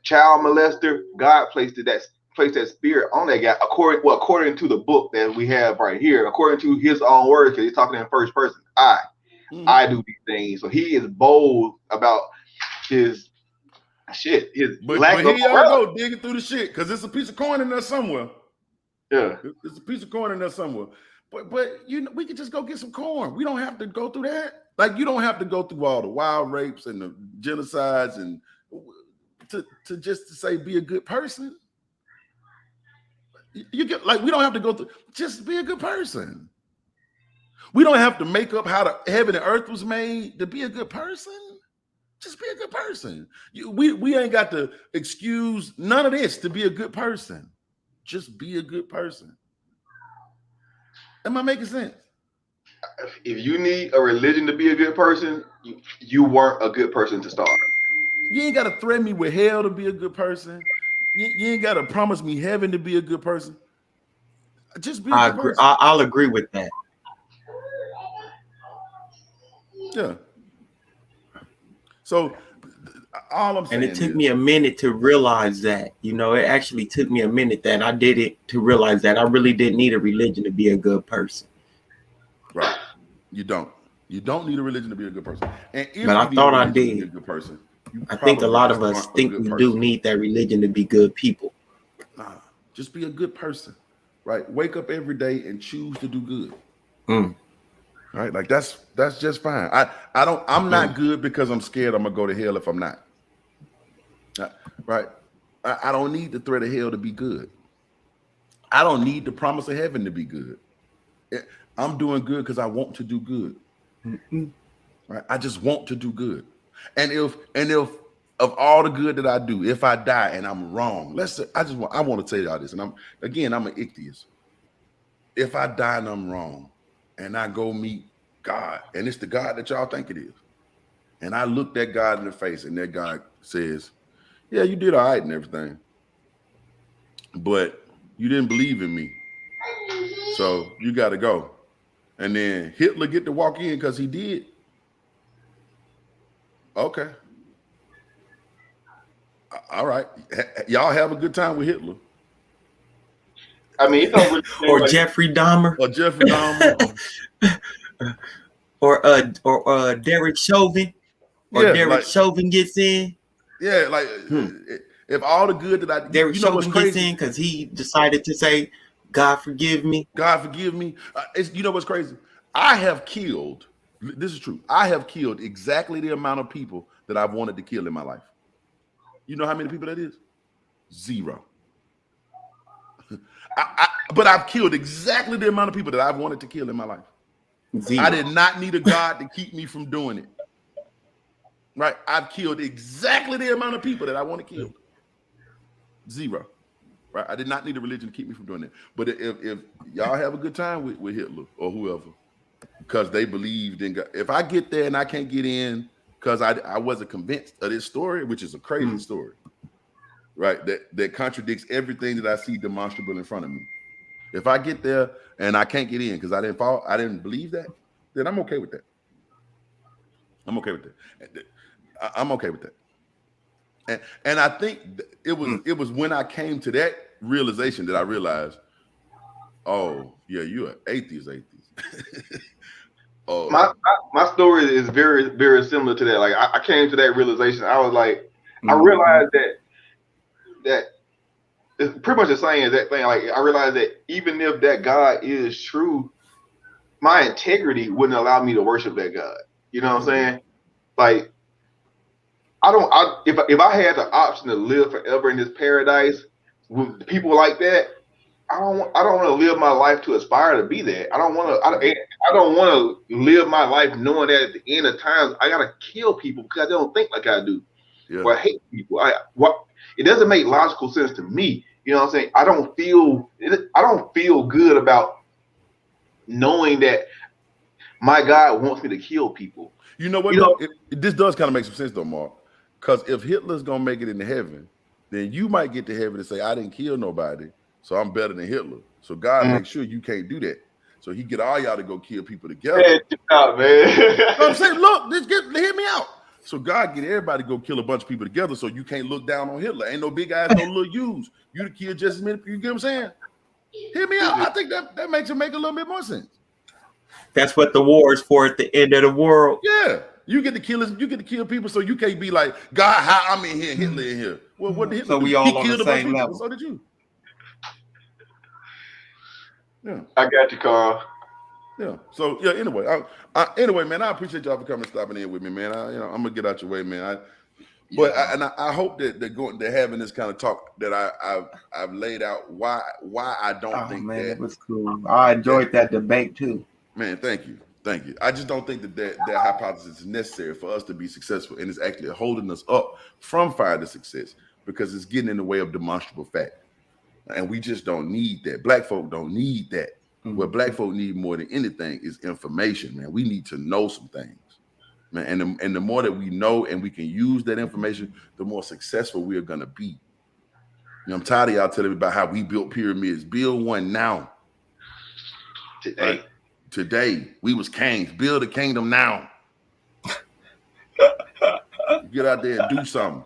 child molester, God placed that spirit on that guy according to the book that we have right here, according to his own words, because he's talking in first person. I do these things. So he is bold about his shit. But here y'all go digging through the shit because it's a piece of corn in there somewhere. Yeah, there's a piece of corn in there somewhere. But we could just go get some corn. We don't have to go through that. Like you don't have to go through all the wild rapes and the genocides and to just to say be a good person. You get like we don't have to go through. Just be a good person. We don't have to make up how the heaven and earth was made to be a good person. Just be a good person. We ain't got to excuse none of this to be a good person. Just be a good person. Am I making sense? If you need a religion to be a good person, you weren't a good person to start. You ain't got to threaten me with hell to be a good person. You ain't got to promise me heaven to be a good person. Just be a good person. I'll agree with that. Yeah. So all I'm saying, and it took me a minute to realize that. It actually took me a minute that I did it to realize that I really didn't need a religion to be a good person. Right. You don't need a religion to be a good person. And but I thought I did. Be a good person. I think a lot of us think we do need that religion to be good people. Just be a good person, right? Wake up every day and choose to do good. Right? Like that's just fine. I'm not good because I'm scared I'm gonna go to hell if I'm not. Right? I don't need the threat of hell to be good. I don't need the promise of heaven to be good. I'm doing good because I want to do good. Right? I just want to do good. And if of all the good that I do, if I die and I'm wrong, I want to tell y'all this. And I'm an ichthyist. if I die and I'm wrong, and I go meet God, and it's the God that y'all think it is, and I look that God in the face, and that God says, "Yeah, you did all right and everything, but you didn't believe in me, so you got to go." And then Hitler get to walk in because he did. Okay. All right. Y'all have a good time with Hitler. I mean, it don't really or Jeffrey Dahmer. Or Jeffrey Dahmer. or Derek Chauvin. Or Derek Chauvin gets in. Yeah, like if all the good that I Derek Chauvin gets in because he decided to say, God forgive me. God forgive me. You know what's crazy? I have killed, this is true, I have killed exactly the amount of people that I've wanted to kill in my life. You know how many people that is? 0. But I've killed exactly the amount of people that I've wanted to kill in my life. 0. I did not need a God to keep me from doing it. Right? I've killed exactly the amount of people that I want to kill. 0. Right? I did not need a religion to keep me from doing it. But if y'all have a good time with Hitler or whoever, because they believed in God, if I get there and I can't get in because I wasn't convinced of this story, which is a crazy story, right? That contradicts everything that I see demonstrable in front of me. If I get there and I can't get in because I didn't believe that, then I'm okay with that. I'm okay with that. I'm okay with that. And I think it was when I came to that realization that I realized, oh yeah, you're an atheist. Oh, my story is very, very similar to that. Like I came to that realization. I was like, I realized that it's pretty much the same as that thing. Like I realized that even if that God is true, my integrity wouldn't allow me to worship that God. You know what I'm saying? Like if I had the option to live forever in this paradise with people like that, I don't want to live my life to aspire to be that. I don't want to live my life knowing that at the end of times I gotta kill people because I don't think like I do. Yeah. Or I hate people. It doesn't make logical sense to me. You know what I'm saying? I don't feel good about knowing that my God wants me to kill people. You know what? This does kind of make some sense though, Mark. Because if Hitler's gonna make it into heaven, then you might get to heaven and say, I didn't kill nobody, so I'm better than Hitler. So God makes sure you can't do that. So he get all y'all to go kill people together. Man, you know what I'm saying? Look, hear me out. So God get everybody to go kill a bunch of people together so you can't look down on Hitler. Ain't no big ass, no little U's. You to kill just as many people. You get what I'm saying? Hear me out. I think that makes it make a little bit more sense. That's what the war is for at the end of the world. Yeah. You get to kill people so you can't be like, God, how I'm in here, Hitler in here. Well, what did Hitler do? We all he on killed the a bunch same of people, level. so did you. Yeah. I got you, Carl. Yeah. So yeah. Anyway, man, I appreciate y'all for coming and stopping in with me, man. I'm gonna get out your way, man. I hope that having this kind of talk that I've laid out why I don't think that it was cool. I enjoyed that debate too. Man, thank you. I just don't think that hypothesis is necessary for us to be successful, and it's actually holding us up from finding success because it's getting in the way of demonstrable fact. And we just don't need that. Black folk don't need that. Mm-hmm. What Black folk need more than anything is information, man. We need to know some things, man. And the more that we know and we can use that information, the more successful we are gonna be. You know, I'm tired of y'all telling me about how we built pyramids. Build one now. Today. Right? Today, we was kings. Build a kingdom now. Get out there and do something.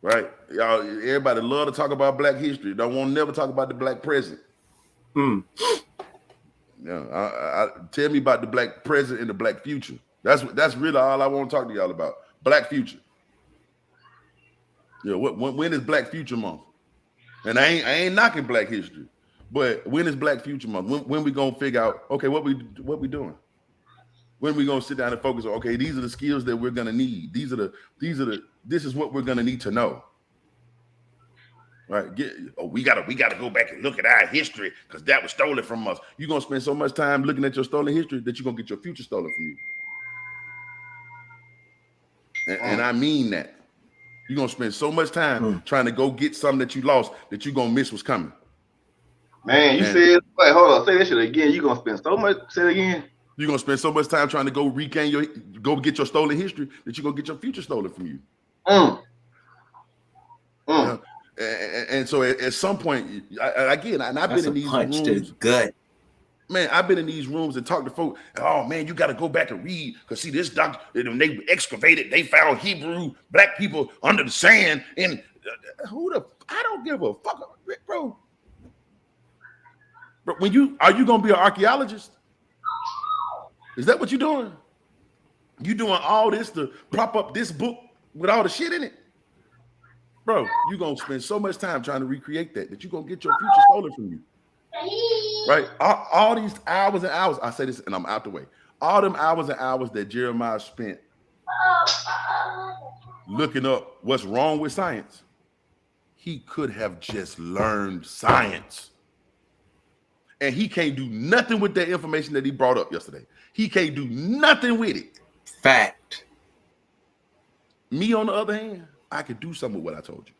Right? Y'all, everybody love to talk about Black history. Don't want to never talk about the Black present. Yeah, tell me about the Black present and the Black future. That's really all I want to talk to y'all about. Black future. Yeah, when is Black Future Month? And I ain't knocking Black history, but when is Black Future Month? When we gonna figure out, okay, what we doing? When we gonna sit down and focus on, okay, these are the skills that we're gonna need. This is what we're gonna need to know. Right? We gotta go back and look at our history because that was stolen from us. You're gonna spend so much time looking at your stolen history that you're gonna get your future stolen from you. And I mean that. You're gonna spend so much time trying to go get something that you lost that you're gonna miss what's coming. Man, you said, wait, hold on, say that shit again. You gonna spend so much. Say it again. You're gonna spend so much time trying to go get your stolen history that you're gonna get your future stolen from you. Yeah. And so at some point, I've been in these punch rooms. to the gut. Man, I've been in these rooms and talked to folks. Oh man, you got to go back and read because see this doctor. When they excavated, they found Hebrew black people under the sand. And I don't give a fuck, bro. But are you gonna be an archaeologist? Is that what you're doing? You doing all this to prop up this book with all the shit in it? Bro, you're going to spend so much time trying to recreate that you're going to get your future stolen from you. Right? All these hours and hours, I say this and I'm out the way. All them hours and hours that Jeremiah spent looking up what's wrong with science, he could have just learned science. And he can't do nothing with that information that he brought up yesterday. He can't do nothing with it. Fact. Me, on the other hand, I could do something with what I told you.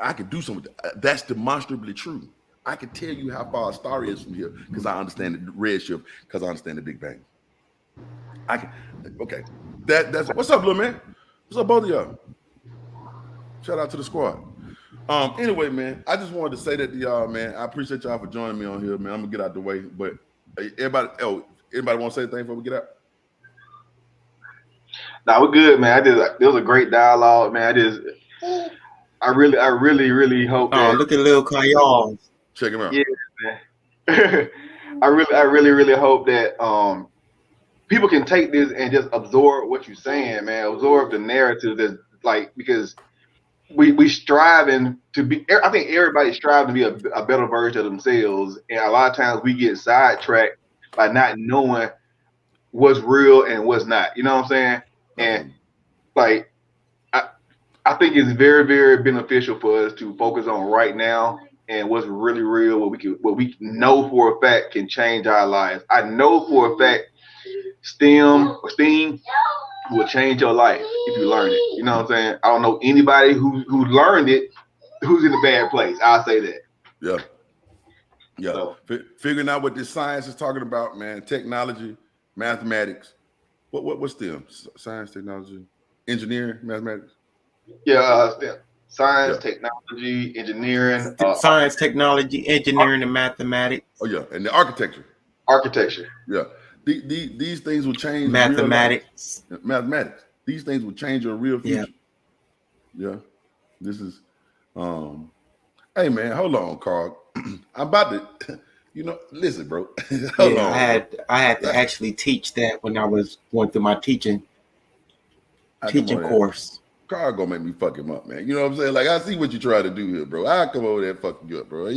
I could do something. That's demonstrably true. I can tell you how far a star is from here because I understand the redshift, because I understand the Big Bang. Okay. That's what's up, little man? What's up, both of y'all? Shout out to the squad. Anyway, man, I just wanted to say that to y'all, man. I appreciate y'all for joining me on here, man. I'm gonna get out the way, but anybody want to say anything before we get out? Nah, we're good, man. It was a great dialogue, man. I really hope. Oh, look at Lil Kyle. Check him out. Yeah, man. I really hope that people can take this and just absorb what you're saying, man. Absorb the narrative that's like, because we striving to be. I think everybody's striving to be a better version of themselves, and a lot of times we get sidetracked by not knowing what's real and what's not. You know what I'm saying? And like, I think it's very, very beneficial for us to focus on right now and what's really real, what we know for a fact can change our lives. I know for a fact STEAM will change your life if you learn it. You know what I'm saying? I don't know anybody who learned it who's in a bad place. I'll say that. Yeah. Yeah. So, figuring out what this science is talking about, man. Technology, mathematics. What's STEM? Science, technology, engineering, mathematics. Yeah, STEM. Science, technology, engineering. Science, technology, engineering, and mathematics. Oh yeah, and the architecture. Architecture. Yeah. These things will change. Mathematics. Mathematics. These things will change your real future. Yeah. This is hey man, hold on, Carl. I'm about to listen, bro. Hold on. I had to actually teach that when I was going through my teaching course. Carl gonna make me fuck him up, man. You know what I'm saying? Like, I see what you try to do here, bro. I come over there and fuck you up, bro. I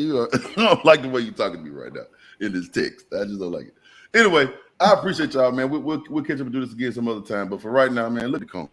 don't like the way you're talking to me right now in this text. I just don't like it. Anyway, I appreciate y'all, man. We'll catch up and do this again some other time. But for right now, man, look at come.